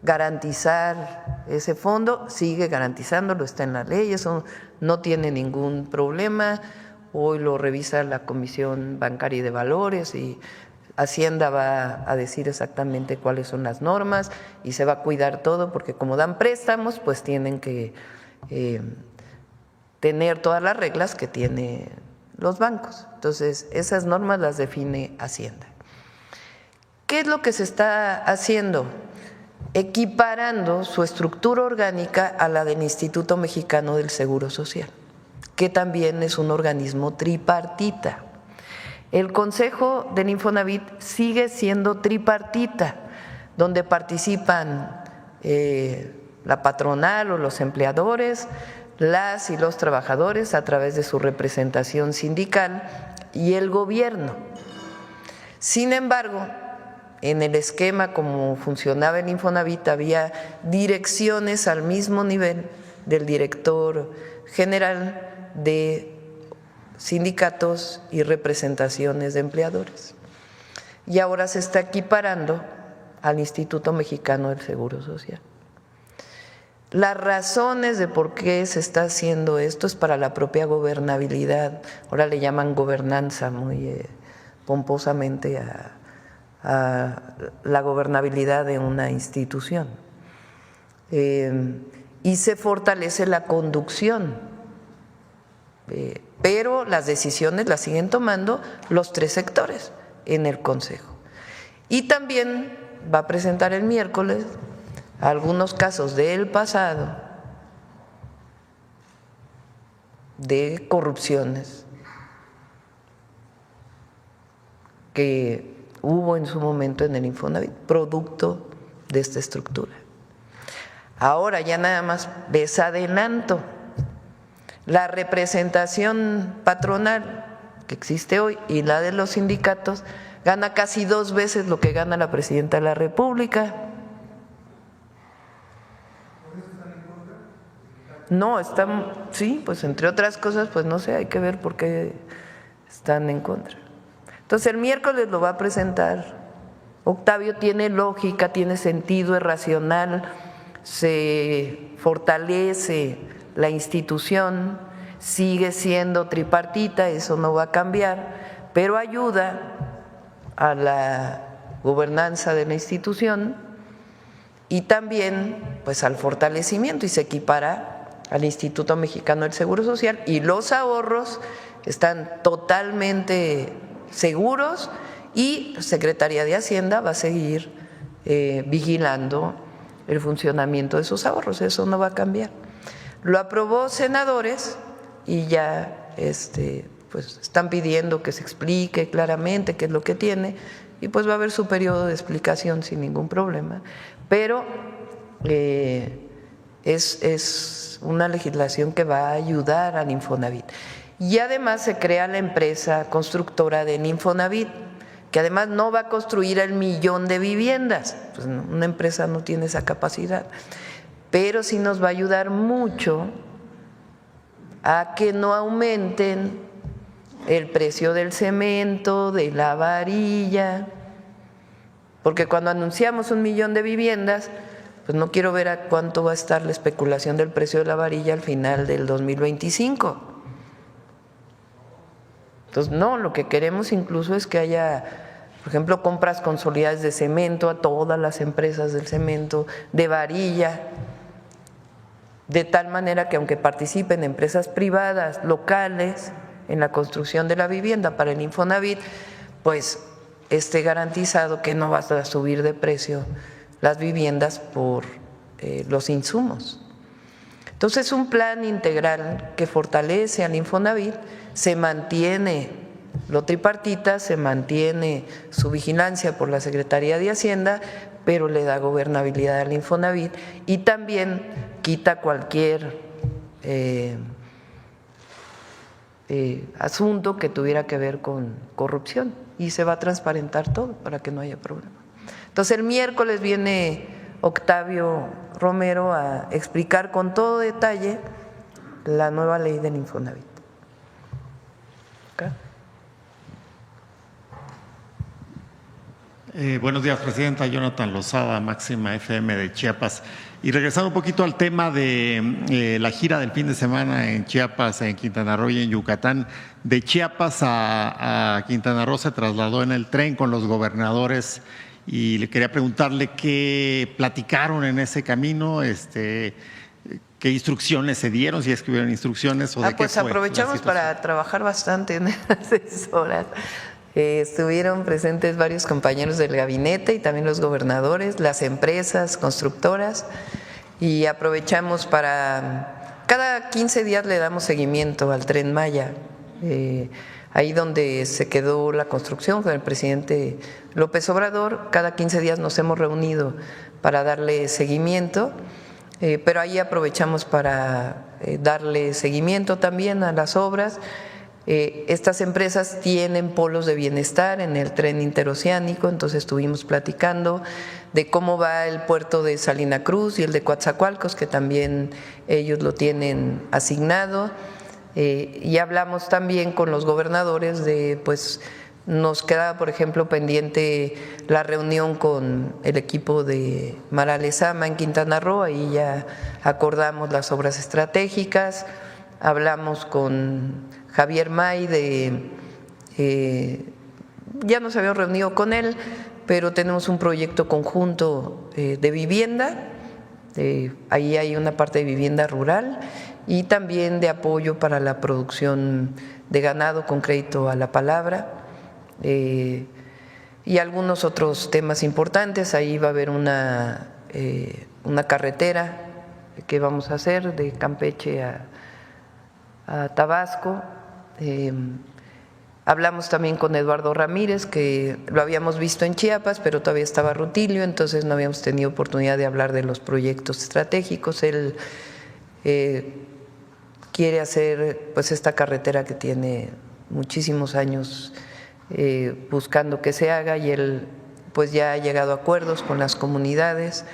garantizar ese fondo, sigue garantizándolo, está en la ley, eso no tiene ningún problema. Hoy lo revisa la Comisión Bancaria y de Valores y Hacienda va a decir exactamente cuáles son las normas y se va a cuidar todo, porque como dan préstamos, pues tienen que tener todas las reglas que tiene los bancos. Entonces, esas normas las define Hacienda. ¿Qué es lo que se está haciendo? Equiparando su estructura orgánica a la del Instituto Mexicano del Seguro Social, que también es un organismo tripartita. El Consejo del Infonavit sigue siendo tripartita, donde participan la patronal o los empleadores, las y los trabajadores a través de su representación sindical y el gobierno. Sin embargo, en el esquema como funcionaba el Infonavit había direcciones al mismo nivel del director general de sindicatos y representaciones de empleadores. Y ahora se está equiparando al Instituto Mexicano del Seguro Social. Las razones de por qué se está haciendo esto es para la propia gobernabilidad. Ahora le llaman gobernanza muy pomposamente a la gobernabilidad de una institución. Y se fortalece la conducción. Pero las decisiones las siguen tomando los 3 sectores en el Consejo. Y también va a presentar el miércoles algunos casos del pasado de corrupciones que hubo en su momento en el Infonavit, producto de esta estructura. Ahora ya nada más les adelanto, la representación patronal que existe hoy y la de los sindicatos gana casi 2 veces lo que gana la Presidenta de la República. No, sí, pues entre otras cosas, pues no sé, hay que ver por qué están en contra. Entonces el miércoles lo va a presentar. Octavio, tiene lógica, tiene sentido, es racional, se fortalece la institución, sigue siendo tripartita, eso no va a cambiar, pero ayuda a la gobernanza de la institución y también pues al fortalecimiento, y se equipara al Instituto Mexicano del Seguro Social, y los ahorros están totalmente seguros y la Secretaría de Hacienda va a seguir vigilando el funcionamiento de esos ahorros, eso no va a cambiar. Lo aprobó senadores y ya pues están pidiendo que se explique claramente qué es lo que tiene, y pues va a haber su periodo de explicación sin ningún problema, pero es una legislación que va a ayudar al Infonavit. Y además se crea la empresa constructora del Infonavit, que además no va a construir el 1,000,000 de viviendas, pues una empresa no tiene esa capacidad, pero sí nos va a ayudar mucho a que no aumenten el precio del cemento, de la varilla, porque cuando anunciamos 1,000,000 de viviendas, pues no quiero ver a cuánto va a estar la especulación del precio de la varilla al final del 2025. Entonces, no, lo que queremos incluso es que haya, por ejemplo, compras consolidadas de cemento a todas las empresas del cemento, de varilla, de tal manera que aunque participen empresas privadas, locales, en la construcción de la vivienda para el Infonavit, pues esté garantizado que no va a subir de precio las viviendas por los insumos. Entonces, un plan integral que fortalece al Infonavit, se mantiene lo tripartita, se mantiene su vigilancia por la Secretaría de Hacienda, pero le da gobernabilidad al Infonavit y también quita cualquier asunto que tuviera que ver con corrupción, y se va a transparentar todo para que no haya problema. Entonces el miércoles viene Octavio Romero a explicar con todo detalle la nueva ley del Infonavit. Buenos días, Presidenta. Jonathan Lozada, Máxima FM de Chiapas. Y regresando un poquito al tema de la gira del fin de semana en Chiapas, en Quintana Roo y en Yucatán. De Chiapas a Quintana Roo se trasladó en el tren con los gobernadores, y le quería preguntarle qué platicaron en ese camino, qué instrucciones se dieron, si es que hubieron instrucciones o de qué pues fue aprovechamos para trabajar bastante en esas horas. Estuvieron presentes varios compañeros del gabinete y también los gobernadores, las empresas constructoras, y aprovechamos para, cada 15 días le damos seguimiento al Tren Maya, ahí donde se quedó la construcción con el presidente López Obrador. Cada 15 días nos hemos reunido para darle seguimiento, pero ahí aprovechamos para darle seguimiento también a las obras. Estas empresas tienen polos de bienestar en el tren interoceánico, entonces estuvimos platicando de cómo va el puerto de Salina Cruz y el de Coatzacoalcos, que también ellos lo tienen asignado, y hablamos también con los gobernadores de, pues nos quedaba por ejemplo pendiente la reunión con el equipo de Mara Lezama en Quintana Roo, ahí ya acordamos las obras estratégicas. Hablamos con Javier May ya nos habíamos reunido con él, pero tenemos un proyecto conjunto de vivienda, ahí hay una parte de vivienda rural y también de apoyo para la producción de ganado con crédito a la palabra, y algunos otros temas importantes. Ahí va a haber una carretera que vamos a hacer de Campeche a Tabasco. Hablamos también con Eduardo Ramírez, que lo habíamos visto en Chiapas, pero todavía estaba Rutilio, entonces no habíamos tenido oportunidad de hablar de los proyectos estratégicos. Él quiere hacer pues esta carretera que tiene muchísimos años buscando que se haga, y él pues ya ha llegado a acuerdos con las comunidades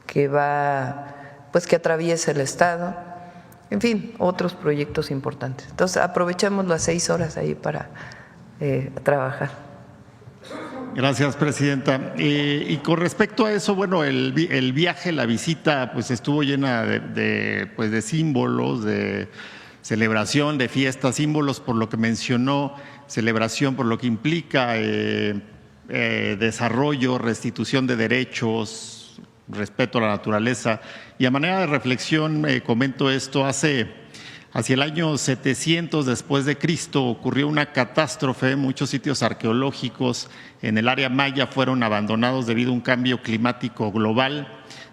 que atraviesa el estado. en fin, otros proyectos importantes. Entonces, aprovechamos las 6 horas ahí para trabajar. Gracias, presidenta. Y con respecto a eso, bueno, el viaje, la visita, pues estuvo llena de símbolos, de celebración, de fiestas, símbolos por lo que mencionó, celebración por lo que implica desarrollo, restitución de derechos, respeto a la naturaleza. Y a manera de reflexión comento esto: hacia el año 700 después de Cristo ocurrió una catástrofe. Muchos sitios arqueológicos en el área maya fueron abandonados debido a un cambio climático global,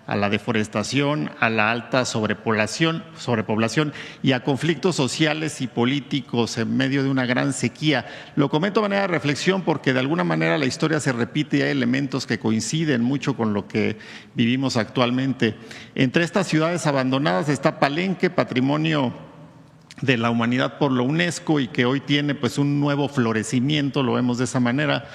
a la deforestación, a la alta sobrepoblación y a conflictos sociales y políticos en medio de una gran sequía. Lo comento de manera de reflexión porque de alguna manera la historia se repite y hay elementos que coinciden mucho con lo que vivimos actualmente. Entre estas ciudades abandonadas está Palenque, patrimonio de la humanidad por la UNESCO y que hoy tiene pues un nuevo florecimiento, lo vemos de esa manera.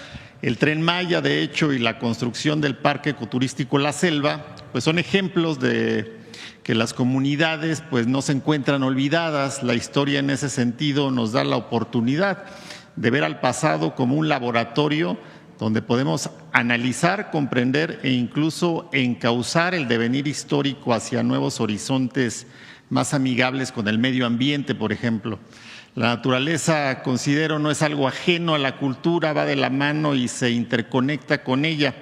El Tren Maya, de hecho, y la construcción del Parque Ecoturístico La Selva, pues son ejemplos de que las comunidades pues no se encuentran olvidadas. La historia en ese sentido nos da la oportunidad de ver al pasado como un laboratorio donde podemos analizar, comprender e incluso encauzar el devenir histórico hacia nuevos horizontes más amigables con el medio ambiente, por ejemplo. La naturaleza, considero, no es algo ajeno a la cultura, va de la mano y se interconecta con ella.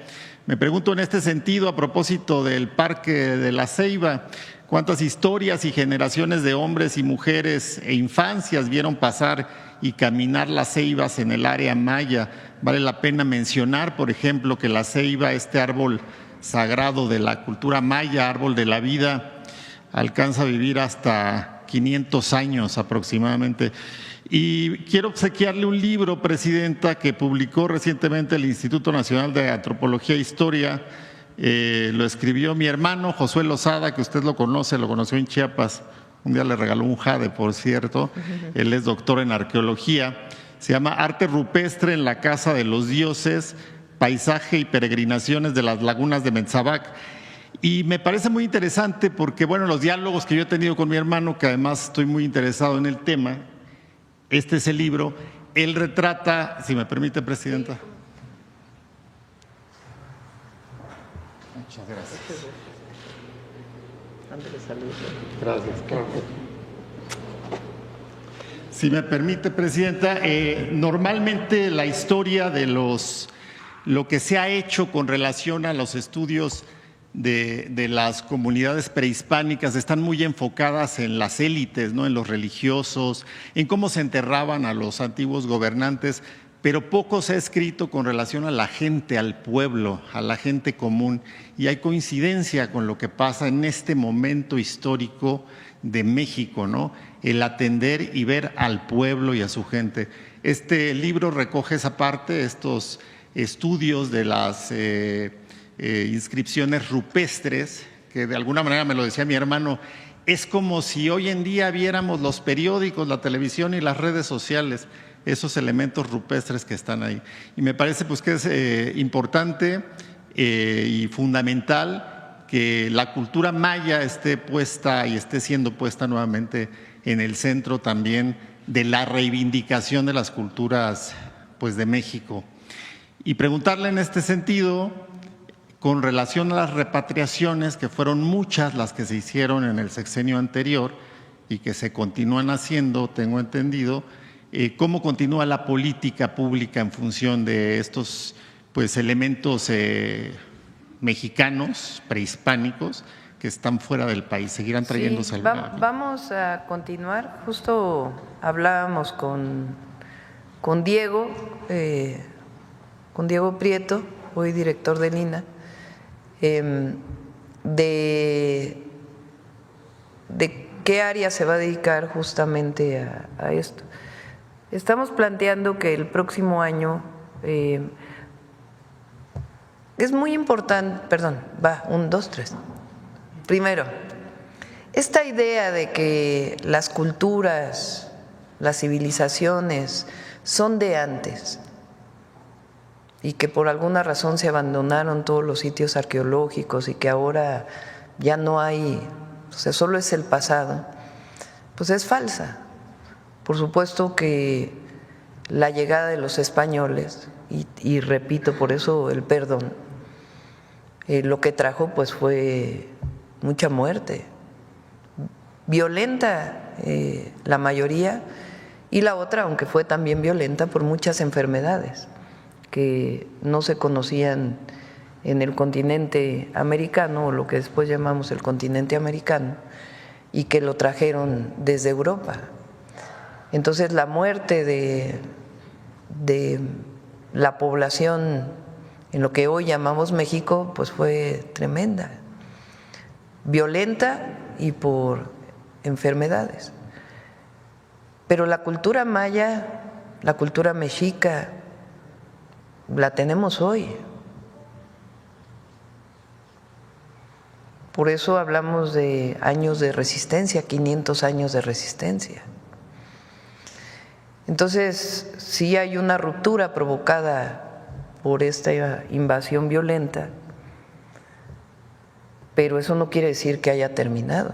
Me pregunto en este sentido, a propósito del Parque de la Ceiba, ¿cuántas historias y generaciones de hombres y mujeres e infancias vieron pasar y caminar las ceibas en el área maya? Vale la pena mencionar, por ejemplo, que la ceiba, este árbol sagrado de la cultura maya, árbol de la vida, alcanza a vivir hasta 500 años aproximadamente. Y quiero obsequiarle un libro, presidenta, que publicó recientemente el Instituto Nacional de Antropología e Historia. Lo escribió mi hermano Josué Lozada, que usted lo conoció en Chiapas. Un día le regaló un jade, por cierto. Él es doctor en arqueología. Se llama Arte Rupestre en la Casa de los Dioses, Paisaje y Peregrinaciones de las Lagunas de Metzabac. Y me parece muy interesante porque, bueno, los diálogos que yo he tenido con mi hermano, que además estoy muy interesado en el tema, este es el libro, él retrata, si me permite, presidenta. Muchas gracias. Gracias. Si me permite, presidenta, normalmente la historia de lo que se ha hecho con relación a los estudios de las comunidades prehispánicas están muy enfocadas en las élites, ¿no? En los religiosos, en cómo se enterraban a los antiguos gobernantes, pero poco se ha escrito con relación a la gente, al pueblo, a la gente común. Y hay coincidencia con lo que pasa en este momento histórico de México, ¿no? El atender y ver al pueblo y a su gente. Este libro recoge esa parte, estos estudios de las inscripciones rupestres, que de alguna manera, me lo decía mi hermano, es como si hoy en día viéramos los periódicos, la televisión y las redes sociales, esos elementos rupestres que están ahí. Y me parece pues que es importante y fundamental que la cultura maya esté puesta y esté siendo puesta nuevamente en el centro también de la reivindicación de las culturas pues de México. Y preguntarle en este sentido, con relación a las repatriaciones, que fueron muchas las que se hicieron en el sexenio anterior y que se continúan haciendo, tengo entendido, ¿cómo continúa la política pública en función de estos pues, elementos mexicanos, prehispánicos, que están fuera del país? ¿Seguirán trayéndose al Vamos a continuar. Justo hablábamos con Diego Prieto, hoy director del INAH, de qué área se va a dedicar justamente a esto. Estamos planteando que el próximo año es muy importante, Primero, esta idea de que las culturas, las civilizaciones son de antes y que por alguna razón se abandonaron todos los sitios arqueológicos y que ahora ya no hay, o sea, solo es el pasado, pues es falsa. Por supuesto que la llegada de los españoles, y repito, por eso el perdón, lo que trajo pues fue mucha muerte, violenta la mayoría, y la otra, aunque fue también violenta, por muchas enfermedades que no se conocían en el continente americano, o lo que después llamamos el continente americano, y que lo trajeron desde Europa. Entonces la muerte de la población en lo que hoy llamamos México, pues fue tremenda, violenta y por enfermedades. Pero la cultura maya, la cultura mexica, la tenemos hoy. Por eso hablamos de años de resistencia, 500 años de resistencia. Entonces, sí hay una ruptura provocada por esta invasión violenta, pero eso no quiere decir que haya terminado.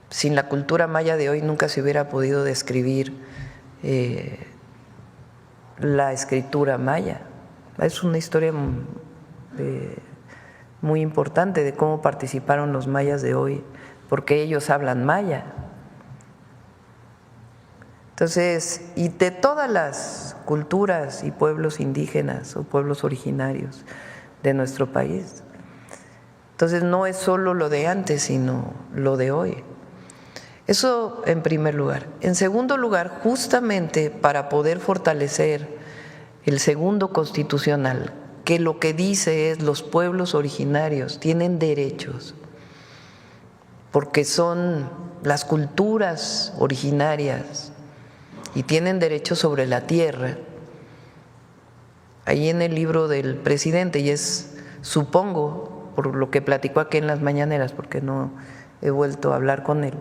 Sin la cultura maya de hoy nunca se hubiera podido describir la escritura maya. Es una historia muy importante de cómo participaron los mayas de hoy, porque ellos hablan maya. Entonces, y de todas las culturas y pueblos indígenas o pueblos originarios de nuestro país. Entonces, no es solo lo de antes, sino lo de hoy. Eso en primer lugar. En segundo lugar, justamente para poder fortalecer el segundo constitucional, que lo que dice es los pueblos originarios tienen derechos, porque son las culturas originarias y tienen derechos sobre la tierra. Ahí en el libro del presidente, y es, supongo, por lo que platicó aquí en las mañaneras, porque no he vuelto a hablar con él,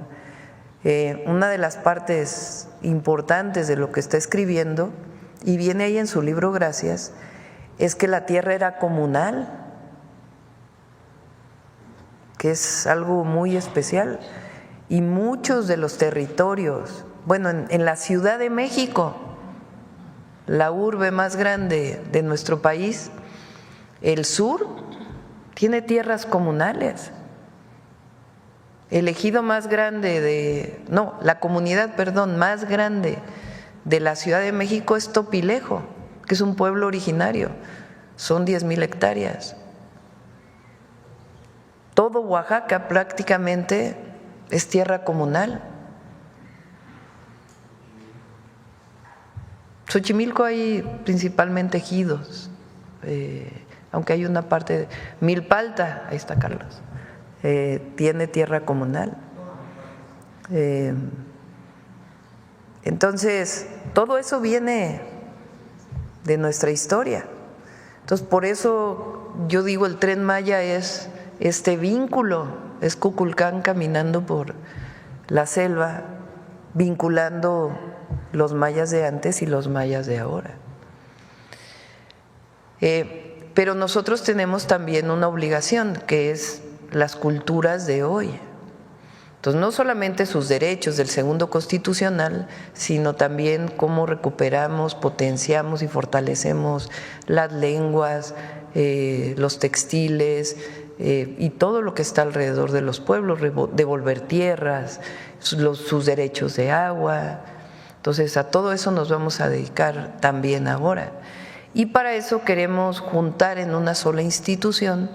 una de las partes importantes de lo que está escribiendo, y viene ahí en su libro Gracias, es que la tierra era comunal, que es algo muy especial, y muchos de los territorios, bueno, en la Ciudad de México, la urbe más grande de nuestro país, el sur tiene tierras comunales. El ejido más grande la comunidad, perdón, más grande de la Ciudad de México es Topilejo, que es un pueblo originario, son 10,000 hectáreas. Todo Oaxaca prácticamente es tierra comunal. Xochimilco hay principalmente ejidos, aunque hay una parte, Milpalta, ahí está Carlos, tiene tierra comunal. Entonces, todo eso viene de nuestra historia. Entonces, por eso yo digo el Tren Maya es este vínculo, es Kukulcán caminando por la selva, vinculando los mayas de antes y los mayas de ahora. Pero nosotros tenemos también una obligación, que es las culturas de hoy. Entonces, no solamente sus derechos del segundo constitucional, sino también cómo recuperamos, potenciamos y fortalecemos las lenguas, los textiles y todo lo que está alrededor de los pueblos, devolver tierras, sus derechos de agua. Entonces, a todo eso nos vamos a dedicar también ahora. Y para eso queremos juntar en una sola institución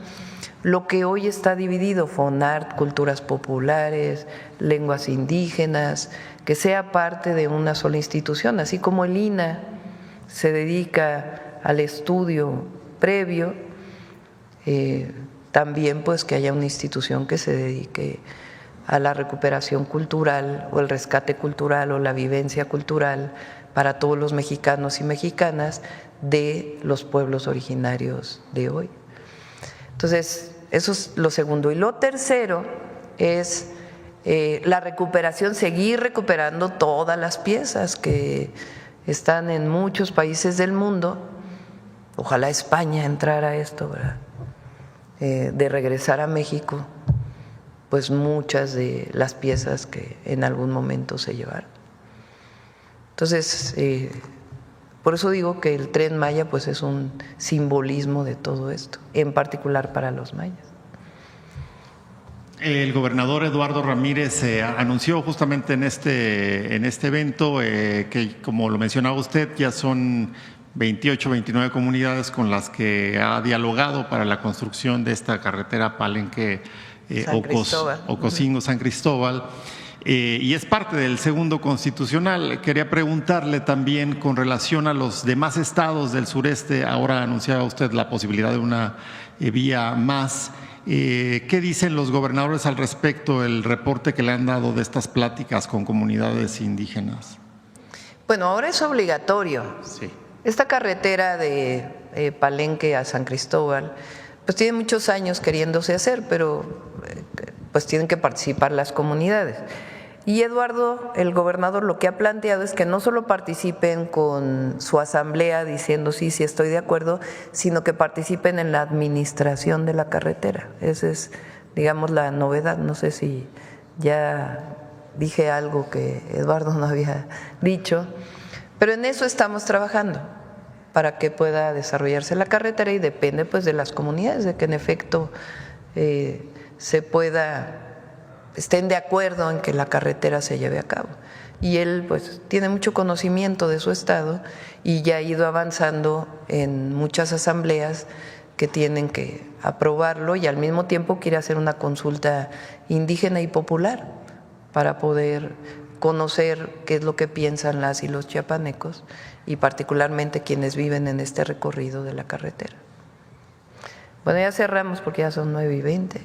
lo que hoy está dividido, FONART, culturas populares, lenguas indígenas, que sea parte de una sola institución, así como el INAH se dedica al estudio previo, también pues que haya una institución que se dedique a la recuperación cultural o el rescate cultural o la vivencia cultural para todos los mexicanos y mexicanas de los pueblos originarios de hoy. Entonces, eso es lo segundo. Y lo tercero es la recuperación, seguir recuperando todas las piezas que están en muchos países del mundo. Ojalá España entrara a esto, ¿verdad? De regresar a México pues muchas de las piezas que en algún momento se llevaron. Entonces, por eso digo que el Tren Maya pues es un simbolismo de todo esto, en particular para los mayas. El gobernador Eduardo Ramírez anunció justamente en este evento que, como lo mencionaba usted, ya son 28, 29 comunidades con las que ha dialogado para la construcción de esta carretera Palenque Ocosingo-San Cristóbal. Y es parte del segundo constitucional. Quería preguntarle también con relación a los demás estados del sureste. Ahora anunciaba usted la posibilidad de una vía más. ¿Qué dicen los gobernadores al respecto, el reporte que le han dado de estas pláticas con comunidades indígenas? Bueno, ahora es obligatorio. Sí. Esta carretera de Palenque a San Cristóbal, pues tiene muchos años queriéndose hacer, pero pues tienen que participar las comunidades. Y Eduardo, el gobernador, lo que ha planteado es que no solo participen con su asamblea diciendo sí, sí estoy de acuerdo, sino que participen en la administración de la carretera. Esa es, digamos, la novedad. No sé si ya dije algo que Eduardo no había dicho, pero en eso estamos trabajando para que pueda desarrollarse la carretera y depende pues de las comunidades, de que en efecto estén de acuerdo en que la carretera se lleve a cabo. Y él pues tiene mucho conocimiento de su estado y ya ha ido avanzando en muchas asambleas que tienen que aprobarlo y al mismo tiempo quiere hacer una consulta indígena y popular para poder conocer qué es lo que piensan las y los chiapanecos y particularmente quienes viven en este recorrido de la carretera. Bueno, ya cerramos porque ya son 9:20.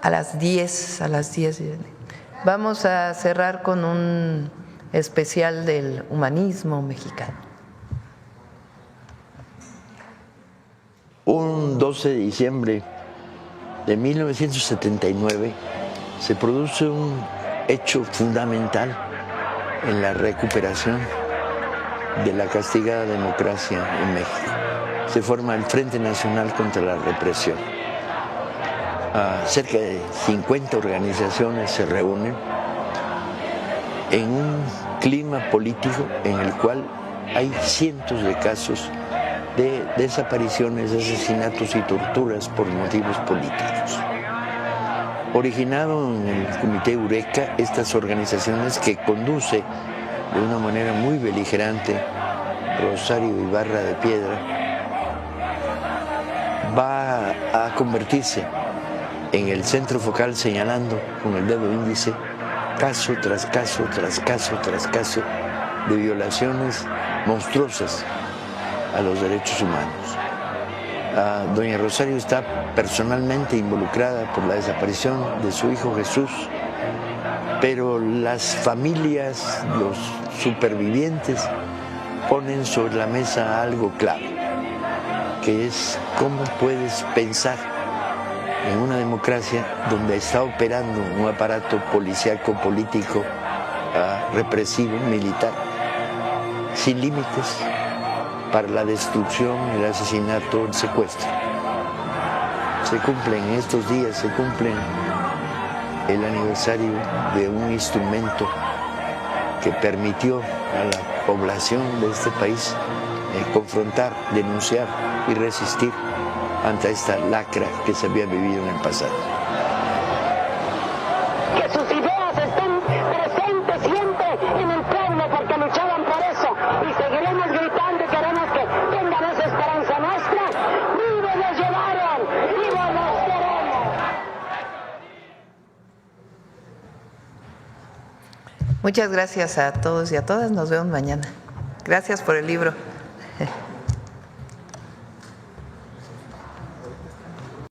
A las 10. Vamos a cerrar con un especial del humanismo mexicano. Un 12 de diciembre de 1979 se produce un hecho fundamental en la recuperación de la castigada democracia en México. Se forma el Frente Nacional contra la Represión. Cerca de 50 organizaciones se reúnen en un clima político en el cual hay cientos de casos de desapariciones, asesinatos y torturas por motivos políticos. Originado en el Comité Eureka, estas organizaciones que conduce de una manera muy beligerante Rosario Ibarra de Piedra, va a convertirse en el centro focal señalando con el dedo índice caso tras caso, tras caso, tras caso de violaciones monstruosas a los derechos humanos. Doña Rosario está personalmente involucrada por la desaparición de su hijo Jesús, pero las familias, los supervivientes, ponen sobre la mesa algo clave, que es cómo puedes pensar en una democracia donde está operando un aparato policíaco, político, represivo, militar, sin límites para la destrucción, el asesinato, el secuestro. Se cumplen estos días, se cumplen el aniversario de un instrumento que permitió a la población de este país confrontar, denunciar y resistir ante esta lacra que se había vivido en el pasado. Que sus ideas estén presentes siempre en el pueblo porque luchaban por eso y seguiremos gritando y queremos que tengan esa esperanza nuestra. ¡Vivos los llevaron! ¡Vivos los queremos! Muchas gracias a todos y a todas. Nos vemos mañana. Gracias por el libro.